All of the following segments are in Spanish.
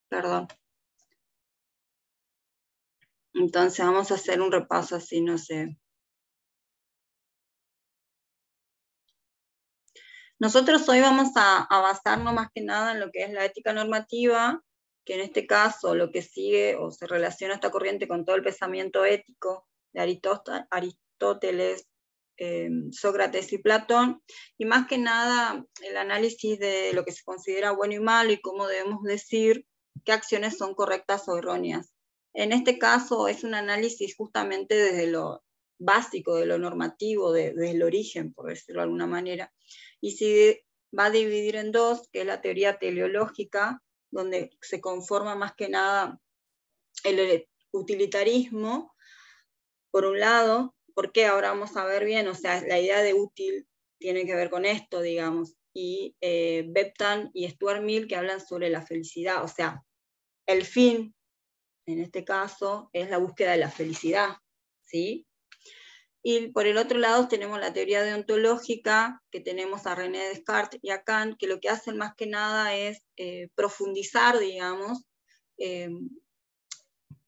Perdón. Entonces vamos a hacer un repaso así, no sé. Nosotros hoy vamos a basarnos más que nada en lo que es la ética normativa, que en este caso lo que sigue o se relaciona esta corriente con todo el pensamiento ético de Aristóteles, Sócrates y Platón, y más que nada el análisis de lo que se considera bueno y malo y cómo debemos decir qué acciones son correctas o erróneas. En este caso es un análisis justamente desde lo básico, de lo normativo, desde el origen, por decirlo de alguna manera. Y si va a dividir en dos, que es la teoría teleológica, donde se conforma más que nada el utilitarismo, por un lado, porque ahora vamos a ver bien, o sea, la idea de útil tiene que ver con esto, digamos, y Beptan y Stuart Mill que hablan sobre la felicidad, o sea, el fin, en este caso, es la búsqueda de la felicidad, ¿sí? Y por el otro lado tenemos la teoría deontológica, que tenemos a René Descartes y a Kant, que lo que hacen más que nada es profundizar, digamos,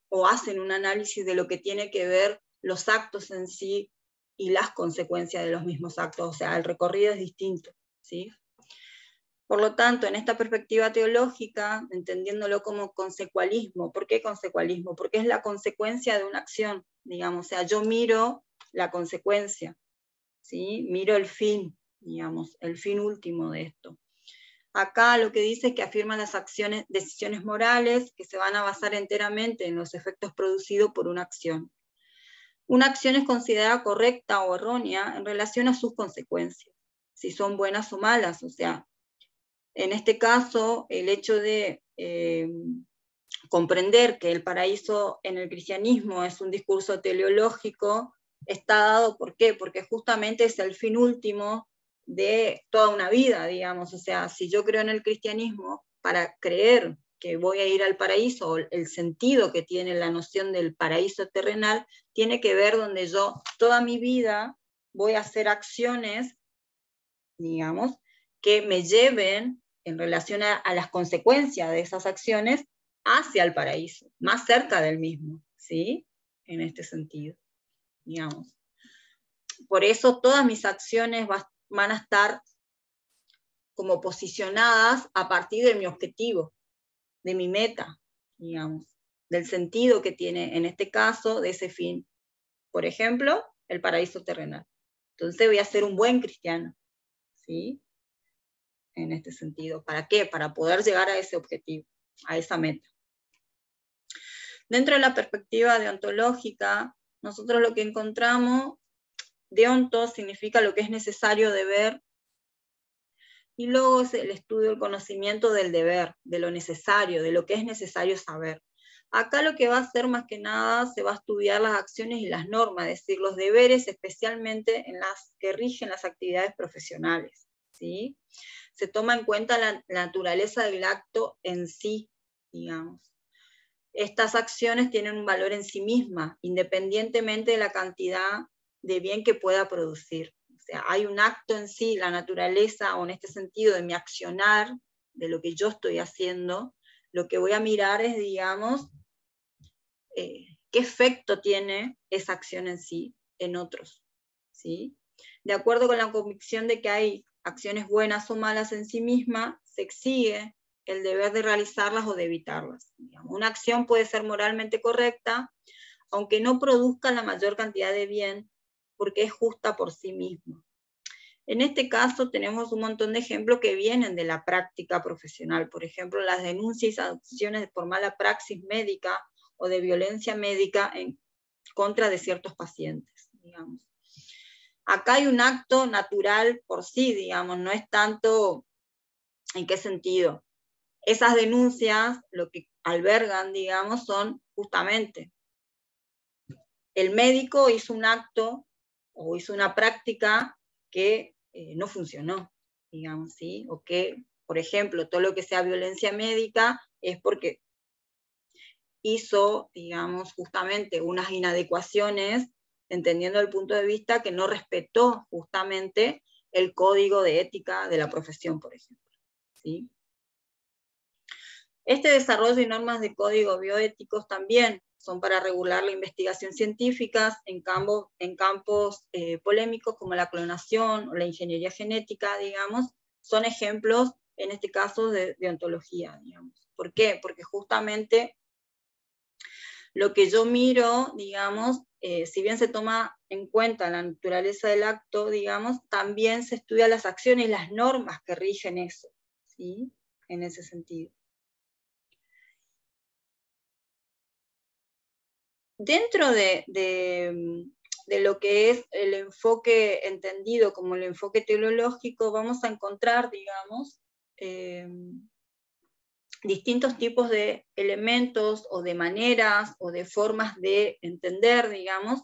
o hacen un análisis de lo que tiene que ver los actos en sí y las consecuencias de los mismos actos, o sea, el recorrido es distinto, ¿sí? Por lo tanto, en esta perspectiva teológica, entendiéndolo como consecualismo, ¿por qué consecualismo? Porque es la consecuencia de una acción, digamos, o sea, yo miro la consecuencia, ¿sí? Miro el fin, digamos, el fin último de esto. Acá lo que dice es que afirman las decisiones morales que se van a basar enteramente en los efectos producidos por una acción. Una acción es considerada correcta o errónea en relación a sus consecuencias, si son buenas o malas, o sea, en este caso, el hecho de comprender que el paraíso en el cristianismo es un discurso teleológico está dado, ¿por qué? Porque justamente es el fin último de toda una vida, digamos, o sea, si yo creo en el cristianismo, para creer que voy a ir al paraíso, o el sentido que tiene la noción del paraíso terrenal, tiene que ver donde yo toda mi vida voy a hacer acciones, digamos, que me lleven en relación a las consecuencias de esas acciones hacia el paraíso, más cerca del mismo, ¿sí? En este sentido, digamos. Por eso todas mis acciones van a estar como posicionadas a partir de mi objetivo, de mi meta, digamos, del sentido que tiene en este caso de ese fin. Por ejemplo, el paraíso terrenal. Entonces voy a ser un buen cristiano, ¿sí? En este sentido. ¿Para qué? Para poder llegar a ese objetivo, a esa meta. Dentro de la perspectiva deontológica, nosotros lo que encontramos, deonto significa lo que es necesario deber, y luego es el estudio, el conocimiento del deber, de lo necesario, de lo que es necesario saber. Acá lo que va a hacer más que nada, se va a estudiar las acciones y las normas, es decir, los deberes, especialmente en las que rigen las actividades profesionales, ¿sí? Se toma en cuenta la naturaleza del acto en sí, digamos. Estas acciones tienen un valor en sí misma, independientemente de la cantidad de bien que pueda producir. O sea, hay un acto en sí, la naturaleza, o en este sentido de mi accionar, de lo que yo estoy haciendo, lo que voy a mirar es, digamos, qué efecto tiene esa acción en sí, en otros, ¿sí? De acuerdo con la convicción de que hay acciones buenas o malas en sí misma, se exige el deber de realizarlas o de evitarlas. Digamos, una acción puede ser moralmente correcta, aunque no produzca la mayor cantidad de bien, porque es justa por sí misma. En este caso tenemos un montón de ejemplos que vienen de la práctica profesional, por ejemplo, las denuncias y sanciones por mala praxis médica o de violencia médica en contra de ciertos pacientes, digamos. Acá hay un acto natural por sí, digamos, no es tanto en qué sentido. Esas denuncias lo que albergan, digamos, son justamente el médico hizo un acto o hizo una práctica que no funcionó, digamos, ¿sí? O que, por ejemplo, todo lo que sea violencia médica es porque hizo, digamos, justamente unas inadecuaciones, entendiendo el punto de vista que no respetó justamente el código de ética de la profesión, por ejemplo, ¿sí? Este desarrollo y normas de código bioéticos también son para regular la investigación científica en campos polémicos como la clonación o la ingeniería genética, digamos, son ejemplos, en este caso, de ontología, digamos. ¿Por qué? Porque justamente lo que yo miro, digamos, si bien se toma en cuenta la naturaleza del acto, digamos, también se estudia las acciones y las normas que rigen eso, ¿sí? En ese sentido. Dentro de lo que es el enfoque entendido como el enfoque teleológico, vamos a encontrar, digamos, distintos tipos de elementos o de maneras o de formas de entender, digamos,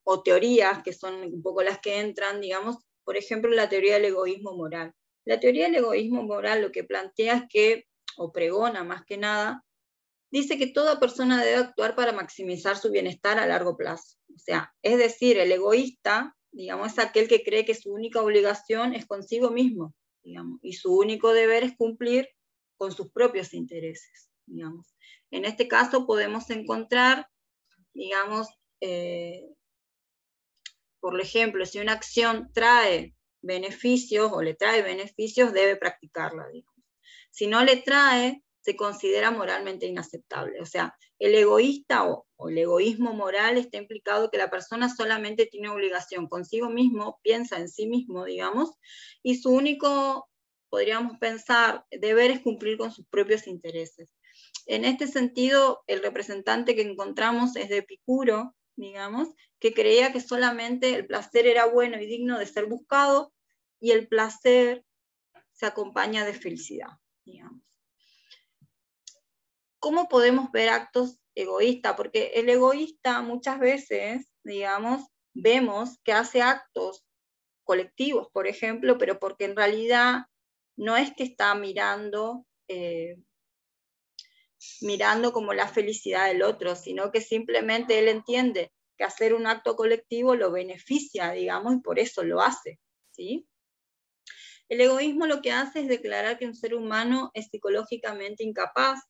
o teorías que son un poco las que entran, digamos, por ejemplo, la teoría del egoísmo moral. La teoría del egoísmo moral lo que plantea es que, o pregona más que nada, dice que toda persona debe actuar para maximizar su bienestar a largo plazo. O sea, es decir, el egoísta, digamos, es aquel que cree que su única obligación es consigo mismo, digamos, y su único deber es cumplir con sus propios intereses, digamos. En este caso podemos encontrar, digamos, por ejemplo, si una acción trae beneficios o le trae beneficios, debe practicarla, digamos. Si no le trae, se considera moralmente inaceptable. O sea, el egoísta o el egoísmo moral está implicado que la persona solamente tiene obligación consigo mismo, piensa en sí mismo, digamos, y su único, podríamos pensar, deber es cumplir con sus propios intereses. En este sentido, el representante que encontramos es de Epicuro, digamos, que creía que solamente el placer era bueno y digno de ser buscado, y el placer se acompaña de felicidad, digamos. ¿Cómo podemos ver actos egoístas? Porque el egoísta muchas veces, digamos, vemos que hace actos colectivos, por ejemplo, pero porque en realidad no es que está mirando como la felicidad del otro, sino que simplemente él entiende que hacer un acto colectivo lo beneficia, digamos, y por eso lo hace, ¿sí? El egoísmo lo que hace es declarar que un ser humano es psicológicamente incapaz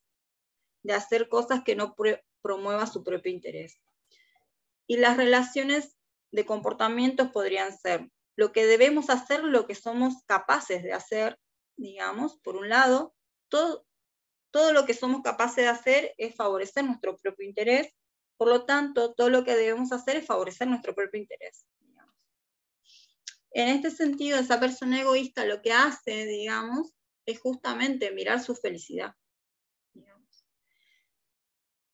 de hacer cosas que no promuevan su propio interés. Y las relaciones de comportamientos podrían ser lo que debemos hacer, lo que somos capaces de hacer, digamos, por un lado, todo lo que somos capaces de hacer es favorecer nuestro propio interés, por lo tanto, todo lo que debemos hacer es favorecer nuestro propio interés. Digamos. En este sentido, esa persona egoísta lo que hace, digamos, es justamente mirar su felicidad, digamos,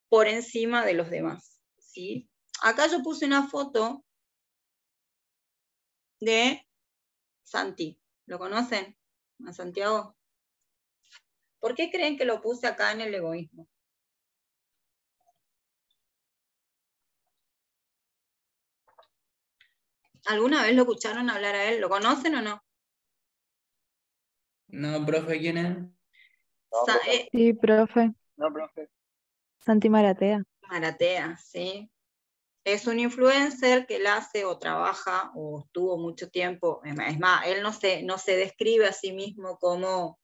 por encima de los demás, ¿sí? Acá yo puse una foto de Santi. ¿Lo conocen? ¿A Santiago? ¿Por qué creen que lo puse acá en el egoísmo? ¿Alguna vez lo escucharon hablar a él? ¿Lo conocen o no? No, profe, ¿quién es? Sí, profe. No, profe. Santi Maratea. Maratea, sí. Es un influencer que él hace o trabaja o estuvo mucho tiempo, es más, él no se describe a sí mismo como,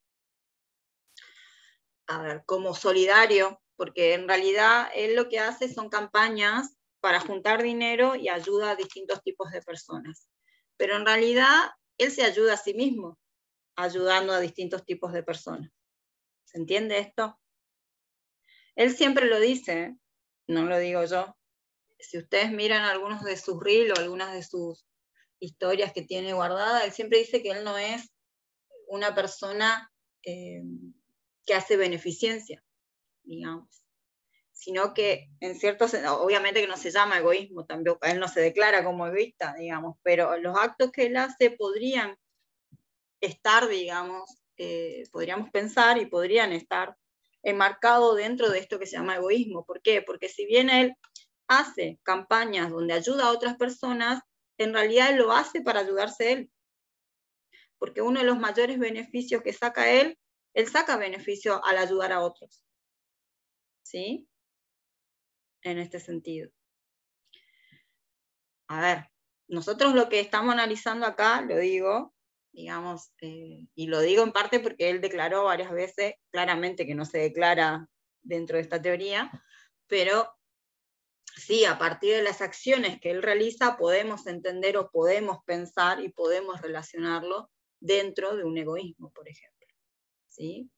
como solidario, porque en realidad él lo que hace son campañas para juntar dinero y ayuda a distintos tipos de personas. Pero en realidad él se ayuda a sí mismo, ayudando a distintos tipos de personas. ¿Se entiende esto? Él siempre lo dice, no lo digo yo. Si ustedes miran algunos de sus reels o algunas de sus historias que tiene guardada, él siempre dice que él no es una persona que hace beneficencia, digamos, sino que en cierto sentido, obviamente que no se llama egoísmo, tampoco, él no se declara como egoísta, digamos, pero los actos que él hace podrían estar, digamos, podríamos pensar y podrían estar enmarcados dentro de esto que se llama egoísmo. ¿Por qué? Porque si bien él hace campañas donde ayuda a otras personas, en realidad él lo hace para ayudarse él. Porque uno de los mayores beneficios que saca él saca beneficio al ayudar a otros. ¿Sí? En este sentido. A ver, nosotros lo que estamos analizando acá, lo digo, digamos, y lo digo en parte porque él declaró varias veces, claramente que no se declara dentro de esta teoría, pero sí, a partir de las acciones que él realiza podemos entender o podemos pensar y podemos relacionarlo dentro de un egoísmo, por ejemplo. ¿Sí?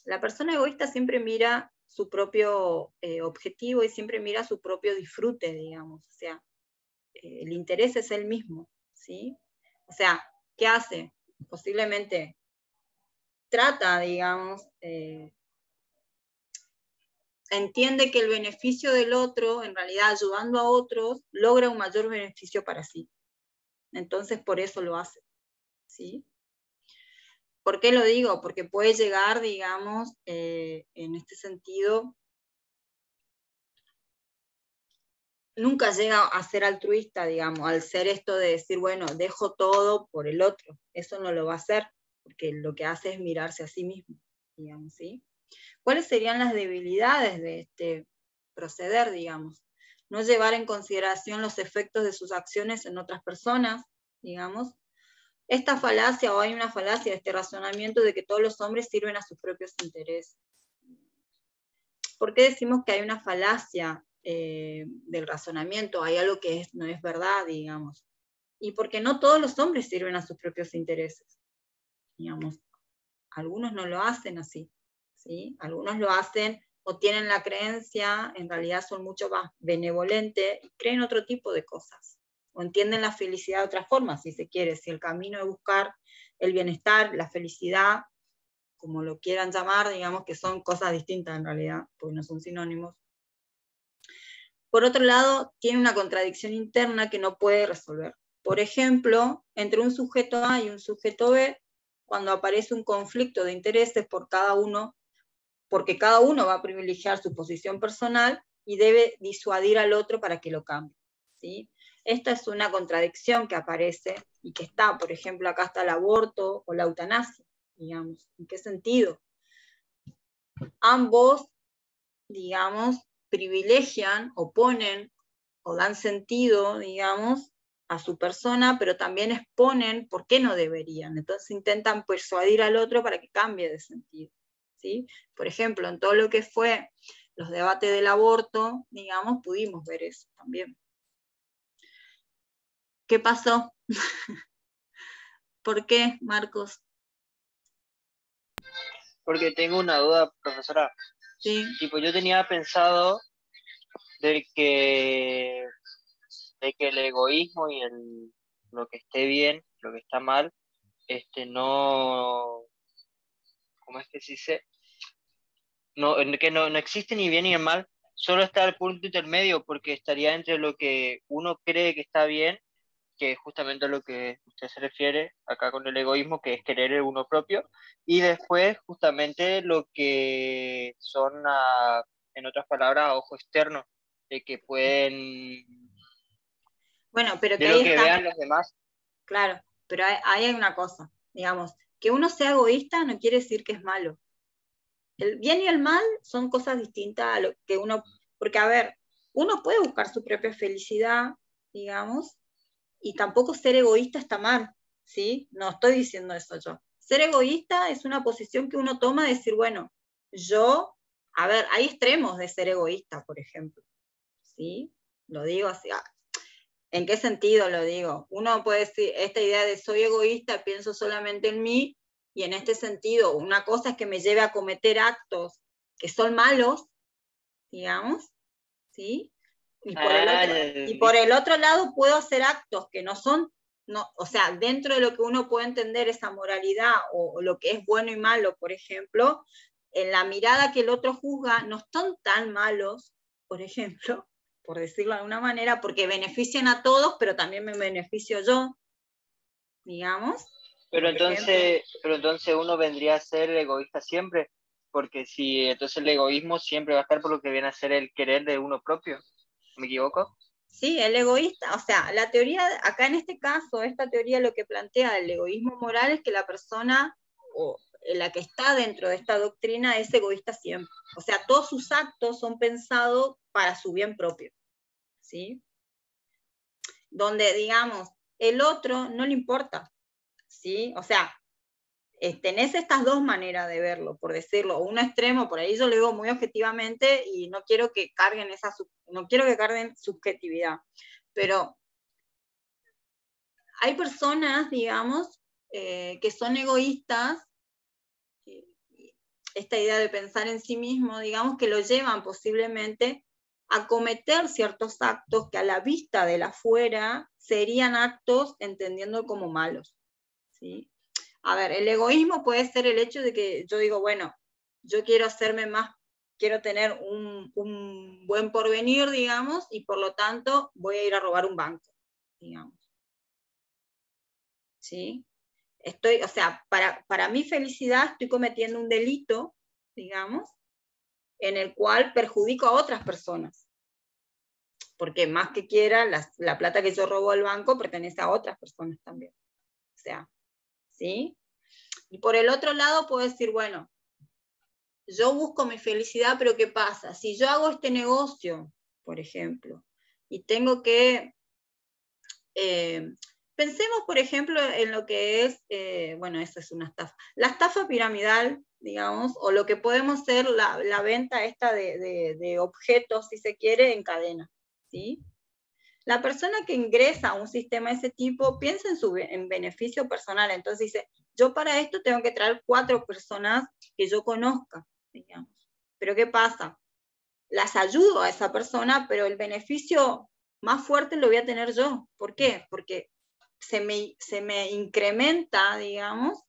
La persona egoísta siempre mira su propio objetivo y siempre mira su propio disfrute, digamos, o sea, el interés es el mismo, ¿sí? O sea, ¿qué hace? Posiblemente trata, digamos, entiende que el beneficio del otro, en realidad ayudando a otros, logra un mayor beneficio para sí. Entonces, por eso lo hace, ¿sí? ¿Por qué lo digo? Porque puede llegar, digamos, en este sentido, nunca llega a ser altruista, digamos, al ser esto de decir, bueno, dejo todo por el otro. Eso no lo va a hacer, porque lo que hace es mirarse a sí mismo, digamos, ¿sí? ¿Cuáles serían las debilidades de este proceder, digamos? No llevar en consideración los efectos de sus acciones en otras personas, digamos. Esta falacia, o hay una falacia de este razonamiento de que todos los hombres sirven a sus propios intereses. ¿Por qué decimos que hay una falacia del razonamiento? Hay algo que no es verdad, digamos. Y porque no todos los hombres sirven a sus propios intereses. Digamos, algunos no lo hacen así, ¿sí? Algunos lo hacen o tienen la creencia, en realidad son mucho más benevolentes y creen otro tipo de cosas. O entienden la felicidad de otra forma, si se quiere. Si el camino de buscar el bienestar, la felicidad, como lo quieran llamar, digamos que son cosas distintas en realidad, porque no son sinónimos. Por otro lado, tiene una contradicción interna que no puede resolver. Por ejemplo, entre un sujeto A y un sujeto B, cuando aparece un conflicto de intereses por cada uno, porque cada uno va a privilegiar su posición personal y debe disuadir al otro para que lo cambie, ¿sí? Esta es una contradicción que aparece y que está, por ejemplo, acá está el aborto o la eutanasia, digamos. ¿En qué sentido? Ambos, digamos, privilegian o ponen o dan sentido, digamos, a su persona, pero también exponen por qué no deberían. Entonces intentan persuadir al otro para que cambie de sentido, ¿sí? Por ejemplo, en todo lo que fue los debates del aborto, digamos, pudimos ver eso también. ¿Qué pasó? ¿Por qué, Marcos? Porque tengo una duda, profesora. Sí. Tipo, yo tenía pensado de que el egoísmo y lo que esté bien, lo que está mal, no, ¿cómo es que se dice? No, que no existe ni bien ni mal, solo está el punto intermedio, porque estaría entre lo que uno cree que está bien, que es justamente a lo que usted se refiere acá con el egoísmo, que es querer el uno propio, y después justamente lo que son, en otras palabras, a ojo externo, de que pueden, Bueno, pero de que lo ahí que está, vean los demás. claro, pero ahí hay una cosa, digamos, que uno sea egoísta no quiere decir que es malo. El bien y el mal son cosas distintas a lo que uno, porque a ver, uno puede buscar su propia felicidad, digamos, y tampoco ser egoísta está mal, ¿sí? No estoy diciendo eso yo. Ser egoísta es una posición que uno toma de decir, bueno, yo, a ver, hay extremos de ser egoísta, por ejemplo, ¿sí? Lo digo así. ¿En qué sentido lo digo? Uno puede decir, esta idea de soy egoísta, pienso solamente en mí, y en este sentido, una cosa es que me lleve a cometer actos que son malos, digamos, ¿sí? Y por el otro lado puedo hacer actos que no son, no, o sea, dentro de lo que uno puede entender esa moralidad o lo que es bueno y malo, por ejemplo, en la mirada que el otro juzga, no son tan malos, por ejemplo, por decirlo de alguna manera, porque benefician a todos, pero también me beneficio yo, digamos. Pero entonces uno vendría a ser egoísta siempre, porque si entonces el egoísmo siempre va a estar por lo que viene a ser el querer de uno propio. ¿Me equivoco? Sí, el egoísta, o sea, la teoría, acá en este caso, esta teoría lo que plantea el egoísmo moral es que la persona, o la que está dentro de esta doctrina, es egoísta siempre. O sea, todos sus actos son pensados para su bien propio, ¿sí? Donde, digamos, el otro no le importa ¿sí? O sea, tenés estas dos maneras de verlo, por decirlo, o un extremo, por ahí yo lo digo muy objetivamente y no quiero que carguen subjetividad, pero hay personas, digamos, que son egoístas, esta idea de pensar en sí mismo, digamos, que lo llevan posiblemente a cometer ciertos actos que a la vista de la afuera serían actos entendiendo como malos, ¿sí? A ver, el egoísmo puede ser el hecho de que yo digo, bueno, yo quiero hacerme más, quiero tener un buen porvenir, digamos, y por lo tanto voy a ir a robar un banco, digamos. ¿Sí? O sea, para mi felicidad estoy cometiendo un delito, digamos, en el cual perjudico a otras personas. Porque más que quiera, la plata que yo robo al banco pertenece a otras personas también. O sea, ¿sí? Y por el otro lado puedo decir, bueno, yo busco mi felicidad, pero ¿qué pasa? Si yo hago este negocio, por ejemplo, y tengo que... pensemos, por ejemplo, en lo que es, bueno, esa es una estafa. La estafa piramidal, digamos, o lo que podemos ser la venta esta de objetos, si se quiere, en cadena, ¿sí? La persona que ingresa a un sistema de ese tipo piensa en beneficio personal, entonces dice, yo para esto tengo que traer 4 personas que yo conozca, digamos. Pero ¿qué pasa? Las ayudo a esa persona, pero el beneficio más fuerte lo voy a tener yo. ¿Por qué? Porque se me incrementa, digamos,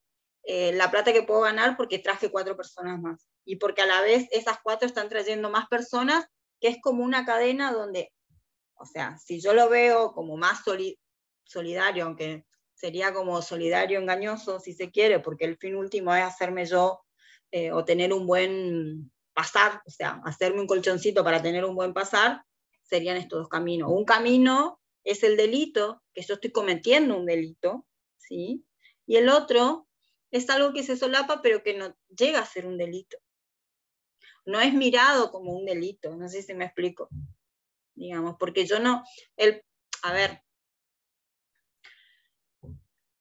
la plata que puedo ganar porque traje 4 personas más. Y porque a la vez esas 4 están trayendo más personas, que es como una cadena donde, o sea, si yo lo veo como más solidario, aunque sería como solidario engañoso, si se quiere, porque el fin último es hacerme yo o tener un buen pasar, o sea, hacerme un colchoncito para tener un buen pasar, serían estos dos caminos. Un camino es el delito, que yo estoy cometiendo un delito, ¿sí? Y el otro es algo que se solapa, pero que no llega a ser un delito. No es mirado como un delito, no sé si me explico. Digamos, porque yo no, a ver,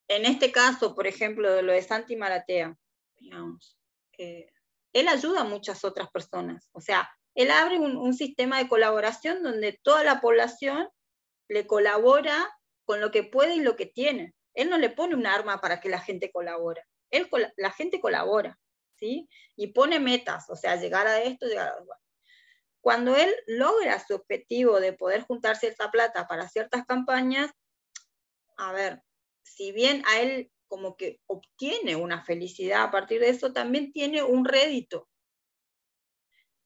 en este caso, por ejemplo, de lo de Santi Maratea, digamos, él ayuda a muchas otras personas, o sea, él abre un sistema de colaboración donde toda la población le colabora con lo que puede y lo que tiene. Él no le pone un arma para que la gente colabore, la gente colabora, ¿sí? Y pone metas, o sea, llegar a esto, llegar a... Cuando él logra su objetivo de poder juntar cierta plata para ciertas campañas, a ver, si bien a él como que obtiene una felicidad a partir de eso, también tiene un rédito,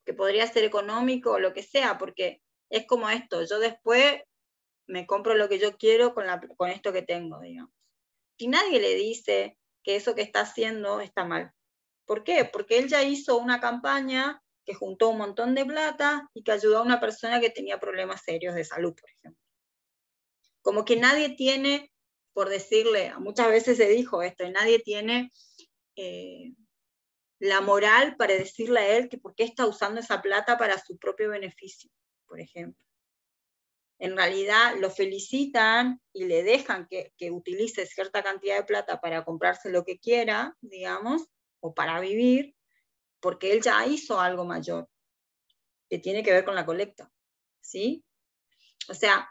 que podría ser económico o lo que sea, porque es como esto, yo después me compro lo que yo quiero con esto que tengo, digamos. Y nadie le dice que eso que está haciendo está mal. ¿Por qué? Porque él ya hizo una campaña que juntó un montón de plata y que ayudó a una persona que tenía problemas serios de salud, por ejemplo. Como que nadie tiene, por decirle, muchas veces se dijo esto, y nadie tiene la moral para decirle a él que por qué está usando esa plata para su propio beneficio, por ejemplo. En realidad lo felicitan y le dejan que utilice cierta cantidad de plata para comprarse lo que quiera, digamos, o para vivir, porque él ya hizo algo mayor, que tiene que ver con la colecta, ¿sí? O sea,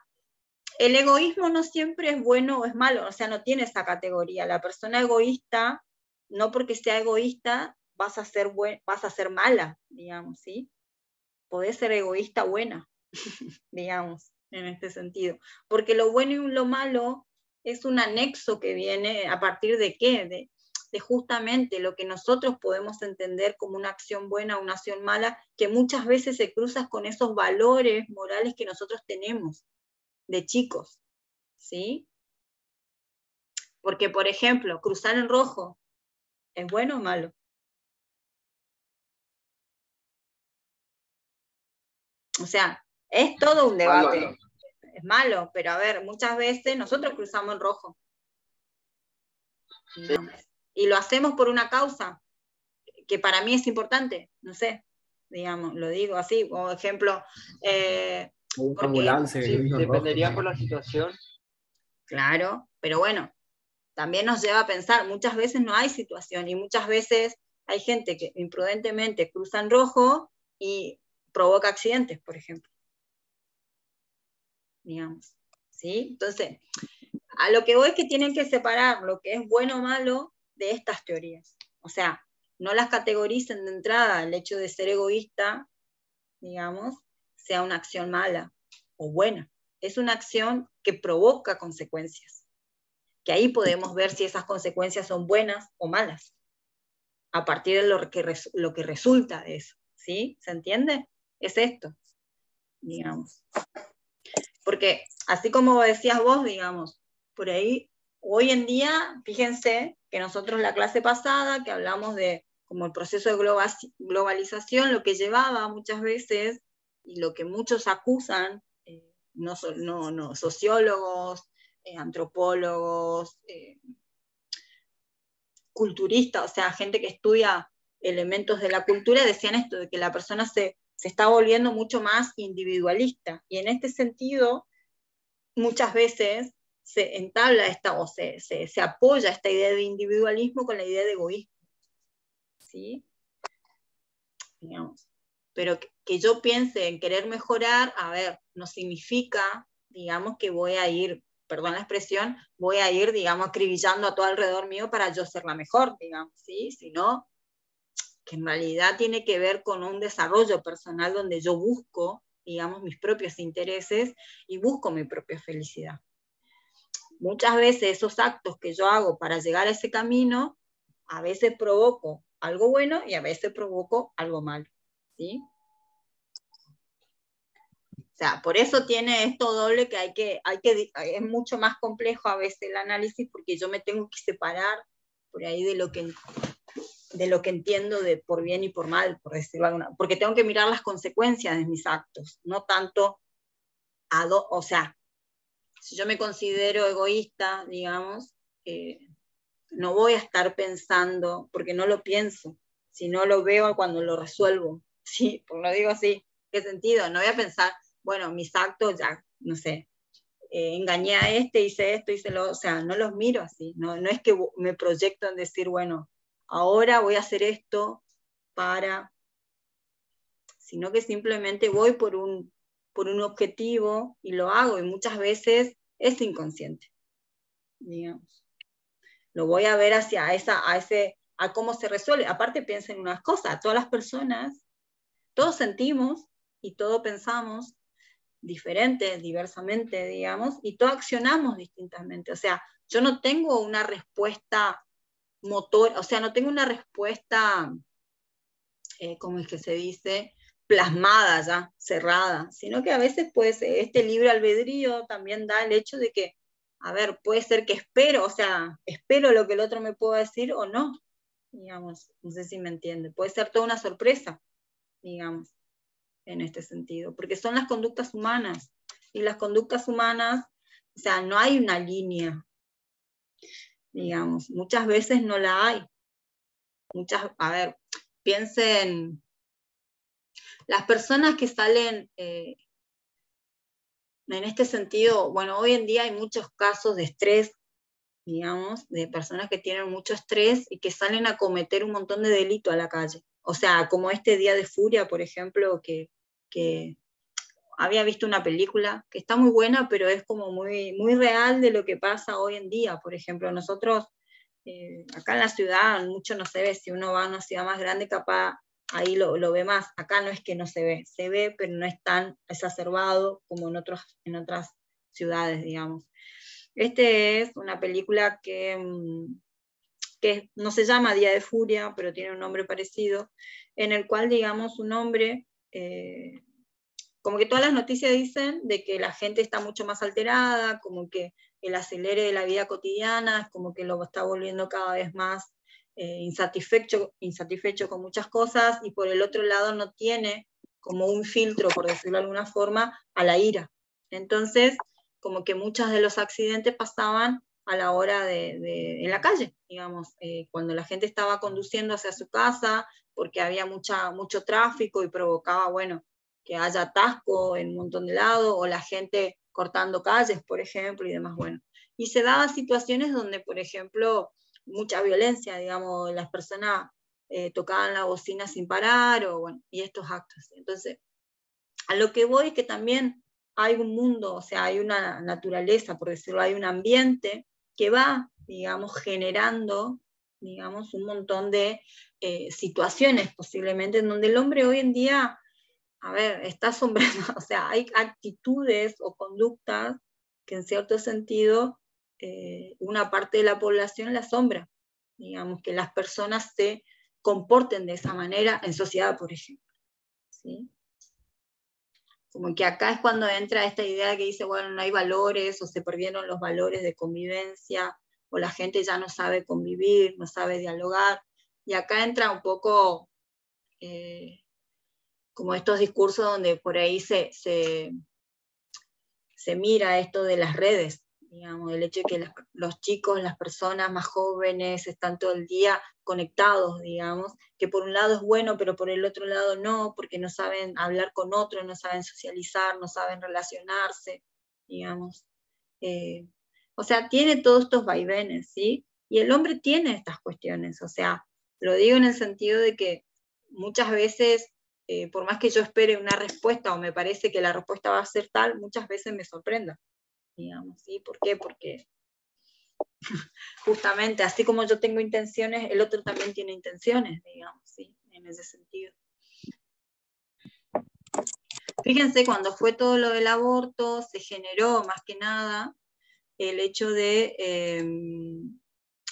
el egoísmo no siempre es bueno o es malo, o sea, no tiene esa categoría. La persona egoísta, no porque sea egoísta, vas a ser mala, digamos, ¿sí? Podés ser egoísta buena, digamos, en este sentido. Porque lo bueno y lo malo es un anexo que viene a partir de qué, de justamente lo que nosotros podemos entender como una acción buena o una acción mala, que muchas veces se cruza con esos valores morales que nosotros tenemos de chicos, ¿sí? Porque, por ejemplo, cruzar en rojo, ¿es bueno o malo? O sea, es todo un debate. Malo. Es malo, pero a ver, muchas veces nosotros cruzamos en rojo. Digamos, y lo hacemos por una causa que para mí es importante, no sé, digamos, lo digo así, como ejemplo... ambulancia. Sí, dependería por la situación. Claro, pero bueno, también nos lleva a pensar, muchas veces no hay situación, y muchas veces hay gente que imprudentemente cruza en rojo y provoca accidentes, por ejemplo. Digamos, ¿sí? Entonces, a lo que voy es que tienen que separar lo que es bueno o malo de estas teorías. O sea, no las categoricen de entrada, el hecho de ser egoísta, digamos, sea una acción mala o buena. Es una acción que provoca consecuencias, que ahí podemos ver si esas consecuencias son buenas o malas, a partir de lo que resulta de eso, ¿sí? ¿Se entiende? Es esto, digamos. Porque así como decías vos, digamos, por ahí, hoy en día, fíjense que nosotros la clase pasada, que hablamos de como el proceso de globalización, lo que llevaba muchas veces, y lo que muchos acusan, sociólogos, antropólogos, culturistas, o sea, gente que estudia elementos de la cultura, decían esto, de que la persona se está volviendo mucho más individualista. Y en este sentido, muchas veces se entabla esta, o se apoya esta idea de individualismo con la idea de egoísmo. ¿Sí? Digamos. Pero que yo piense en querer mejorar, a ver, no significa, digamos, que voy a ir, perdón la expresión, voy a ir, digamos, acribillando a todo alrededor mío para yo ser la mejor, digamos, ¿sí? Sino que en realidad tiene que ver con un desarrollo personal donde yo busco, digamos, mis propios intereses y busco mi propia felicidad. Muchas veces esos actos que yo hago para llegar a ese camino, a veces provoco algo bueno y a veces provoco algo malo, ¿sí? O sea, por eso tiene esto doble que es mucho más complejo a veces el análisis, porque yo me tengo que separar por ahí de lo que entiendo de por bien y por mal, por decirlo alguna, porque tengo que mirar las consecuencias de mis actos, no tanto o sea, si yo me considero egoísta, digamos, no voy a estar pensando, porque no lo pienso, sino lo veo cuando lo resuelvo, ¿sí? Porque lo digo así, ¿qué sentido? No voy a pensar, bueno, mis actos ya, no sé, engañé a este, hice esto, hice lo, o sea, no los miro así, no es que me proyecto en decir, bueno, ahora voy a hacer esto para, sino que simplemente voy por un objetivo y lo hago, y muchas veces es inconsciente, digamos. Lo voy a ver hacia a cómo se resuelve. Aparte, piensen unas cosas, todas las personas, todos sentimos y todos pensamos diferente, diversamente, digamos, y todos accionamos distintamente. O sea, yo no tengo una respuesta motor, o sea, no tengo una respuesta, ¿cómo es que se dice? Plasmada ya, cerrada, sino que a veces pues este libre albedrío también da el hecho de que, a ver, puede ser que espero lo que el otro me pueda decir o no, digamos, no sé si me entiende, puede ser toda una sorpresa, digamos, en este sentido, porque son las conductas humanas, y las conductas humanas, o sea, no hay una línea, digamos, muchas veces no la hay, a ver, piensen, las personas que salen, en este sentido, bueno, hoy en día hay muchos casos de estrés, digamos, de personas que tienen mucho estrés y que salen a cometer un montón de delito a la calle. O sea, como este Día de Furia, por ejemplo, que había visto una película que está muy buena, pero es como muy, muy real de lo que pasa hoy en día. Por ejemplo, nosotros, acá en la ciudad, mucho no se ve, si uno va a una ciudad más grande, capaz ahí lo ve más. Acá no es que no se ve, pero no es tan exacerbado como en otras ciudades, digamos. Este es una película que no se llama Día de Furia, pero tiene un nombre parecido, en el cual, digamos, un hombre, como que todas las noticias dicen de que la gente está mucho más alterada, como que el acelere de la vida cotidiana es como que lo está volviendo cada vez más insatisfecho con muchas cosas, y por el otro lado no tiene como un filtro, por decirlo de alguna forma, a la ira. Entonces, como que muchos de los accidentes pasaban a la hora en la calle, digamos, cuando la gente estaba conduciendo hacia su casa, porque había mucho tráfico y provocaba, bueno, que haya atasco en un montón de lados, o la gente cortando calles, por ejemplo, y demás, bueno. Y se daban situaciones donde, por ejemplo, mucha violencia, digamos, las personas tocaban la bocina sin parar, o bueno, y estos actos. Entonces, a lo que voy es que también hay un mundo, o sea, hay una naturaleza, por decirlo, hay un ambiente que va, digamos, generando, digamos, un montón de situaciones posiblemente en donde el hombre hoy en día, a ver, está asombrado, o sea, hay actitudes o conductas que en cierto sentido una parte de la población la asombra, digamos, que las personas se comporten de esa manera en sociedad, por ejemplo, ¿sí? Como que acá es cuando entra esta idea que dice, bueno, no hay valores, o se perdieron los valores de convivencia, o la gente ya no sabe convivir, no sabe dialogar, y acá entra un poco como estos discursos donde por ahí se mira esto de las redes, digamos, el hecho de que los chicos, las personas más jóvenes están todo el día conectados, digamos, que por un lado es bueno, pero por el otro lado no, porque no saben hablar con otros, no saben socializar, no saben relacionarse, digamos. O sea, tiene todos estos vaivenes, ¿sí? Y el hombre tiene estas cuestiones, o sea, lo digo en el sentido de que muchas veces por más que yo espere una respuesta o me parece que la respuesta va a ser tal, muchas veces me sorprenda, digamos, ¿sí? ¿Por qué? Porque justamente así como yo tengo intenciones, el otro también tiene intenciones, digamos, ¿sí? En ese sentido. Fíjense, cuando fue todo lo del aborto, se generó más que nada el hecho de,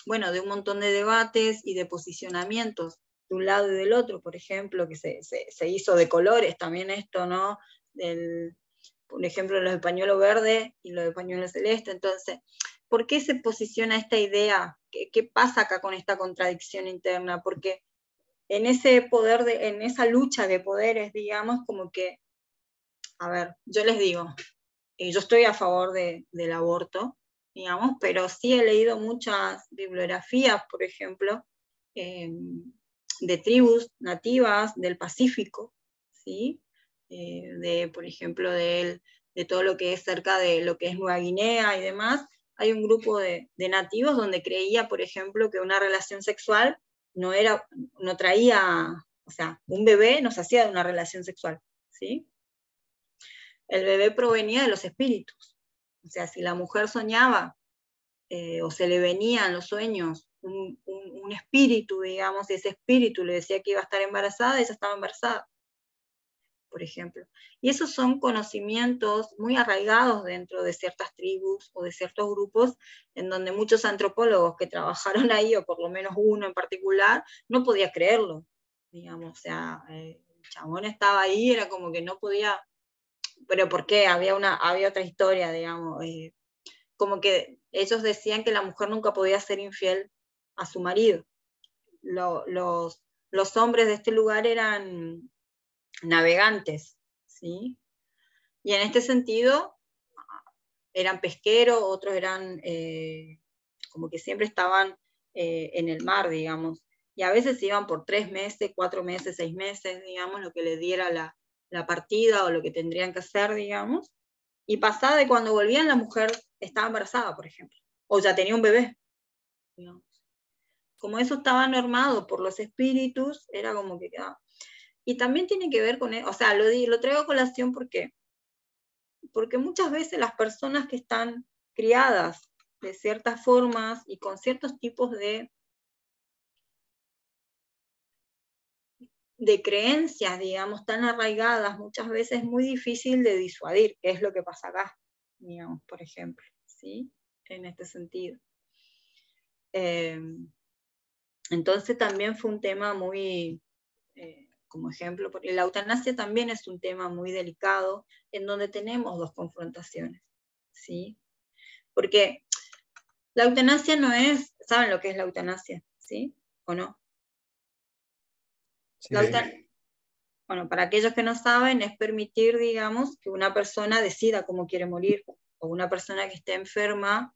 bueno, de un montón de debates y de posicionamientos de un lado y del otro, por ejemplo, que se hizo de colores también esto, ¿no? Por ejemplo, los de pañuelo verde y los de pañuelo celeste. Entonces, ¿por qué se posiciona esta idea? ¿Qué pasa acá con esta contradicción interna? Porque en ese poder, en esa lucha de poderes, digamos, como que, a ver, yo les digo, yo estoy a favor del aborto, digamos, pero sí he leído muchas bibliografías, por ejemplo, de tribus nativas del Pacífico, ¿sí? Por ejemplo, de todo lo que es cerca de lo que es Nueva Guinea y demás. Hay un grupo de nativos donde creía, por ejemplo, que una relación sexual no traía, o sea, un bebé no se hacía de una relación sexual, ¿sí? El bebé provenía de los espíritus. O sea, si la mujer soñaba o se le venía en los sueños un espíritu, digamos, y ese espíritu le decía que iba a estar embarazada, ella estaba embarazada, por ejemplo. Y esos son conocimientos muy arraigados dentro de ciertas tribus o de ciertos grupos, en donde muchos antropólogos que trabajaron ahí, o por lo menos uno en particular, no podía creerlo, digamos. O sea, el chabón estaba ahí, era como que no podía. ¿Pero por qué? Había otra historia, digamos, como que ellos decían que la mujer nunca podía ser infiel a su marido. Los hombres de este lugar eran navegantes, ¿sí? Y en este sentido eran pesqueros, otros eran como que siempre estaban en el mar, digamos, y a veces iban por 3 meses, 4 meses, 6 meses, digamos, lo que les diera la partida o lo que tendrían que hacer, digamos, y pasada de cuando volvían la mujer estaba embarazada, por ejemplo, o ya tenía un bebé, digamos. Como eso estaba normado por los espíritus, era como que quedaba. Y también tiene que ver con, o sea, lo traigo a colación porque muchas veces las personas que están criadas de ciertas formas y con ciertos tipos de creencias, digamos, tan arraigadas, muchas veces es muy difícil de disuadir, que es lo que pasa acá, digamos, por ejemplo, ¿sí? En este sentido. Entonces también fue un tema muy, como ejemplo, porque la eutanasia también es un tema muy delicado, en donde tenemos dos confrontaciones, ¿sí? Porque la eutanasia no es, ¿saben lo que es la eutanasia? ¿Sí? ¿O no? Sí. Bueno, para aquellos que no saben, es permitir, digamos, que una persona decida cómo quiere morir, o una persona que esté enferma,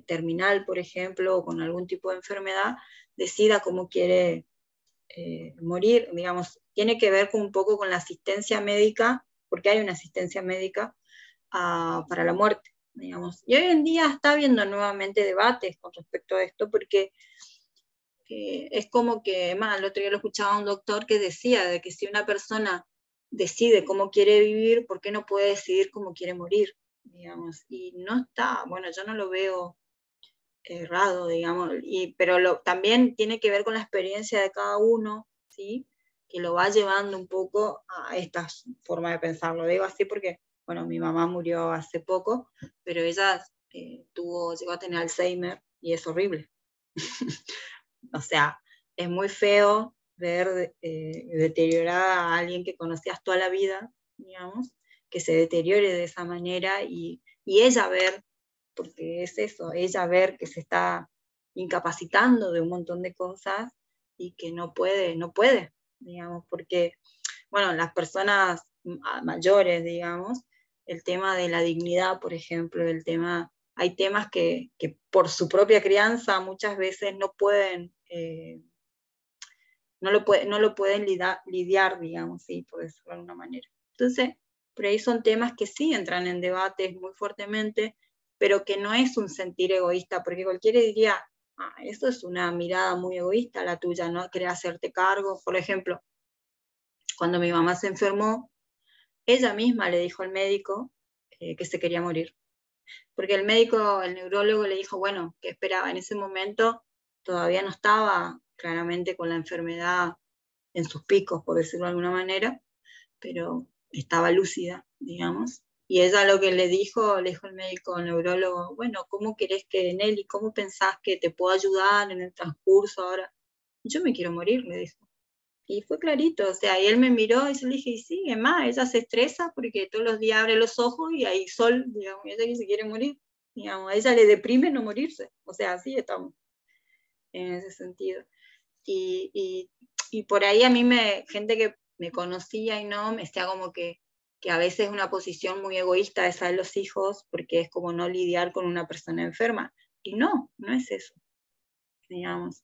terminal, por ejemplo, o con algún tipo de enfermedad, decida cómo quiere morir, digamos, tiene que ver un poco con la asistencia médica, porque hay una asistencia médica para la muerte, digamos. Y hoy en día está habiendo nuevamente debates con respecto a esto, porque es como que, más, el otro día lo escuchaba a un doctor que decía de que si una persona decide cómo quiere vivir, ¿por qué no puede decidir cómo quiere morir? Digamos, y no está, bueno, yo no lo veo errado, digamos, pero también tiene que ver con la experiencia de cada uno, ¿sí? Que lo va llevando un poco a esta forma de pensar. Lo digo así porque, bueno, mi mamá murió hace poco, pero ella llegó a tener Alzheimer y es horrible. O sea, es muy feo ver deteriorada a alguien que conocías toda la vida, digamos, que se deteriore de esa manera y ella ver, porque es eso, ella ver que se está incapacitando de un montón de cosas y que no puede, digamos, porque, bueno, las personas mayores, digamos, el tema de la dignidad, por ejemplo, hay temas que por su propia crianza muchas veces no pueden, no lo pueden lidiar, digamos, ¿sí? Por decirlo de alguna manera. Entonces, por ahí son temas que sí entran en debates muy fuertemente, pero que no es un sentir egoísta, porque cualquiera diría, eso es una mirada muy egoísta la tuya, ¿no? Querer hacerte cargo. Por ejemplo, cuando mi mamá se enfermó, ella misma le dijo al médico que se quería morir. Porque el médico, el neurólogo le dijo, bueno, que esperaba. En ese momento todavía no estaba claramente con la enfermedad en sus picos, por decirlo de alguna manera, pero estaba lúcida, digamos. Y ella lo que le dijo el médico, el neurólogo, bueno, ¿cómo querés que, Nelly, cómo pensás que te puedo ayudar en el transcurso ahora? Yo me quiero morir, le dijo. Y fue clarito, o sea, y él me miró y yo le dije, y sí, es más, ella se estresa porque todos los días abre los ojos y hay sol, digamos, y ella que se quiere morir, digamos, a ella le deprime no morirse, o sea, así estamos en ese sentido. Y por ahí a mí gente que me conocía y no, me decía como que a veces es una posición muy egoísta esa de los hijos, porque es como no lidiar con una persona enferma, y no es eso, digamos.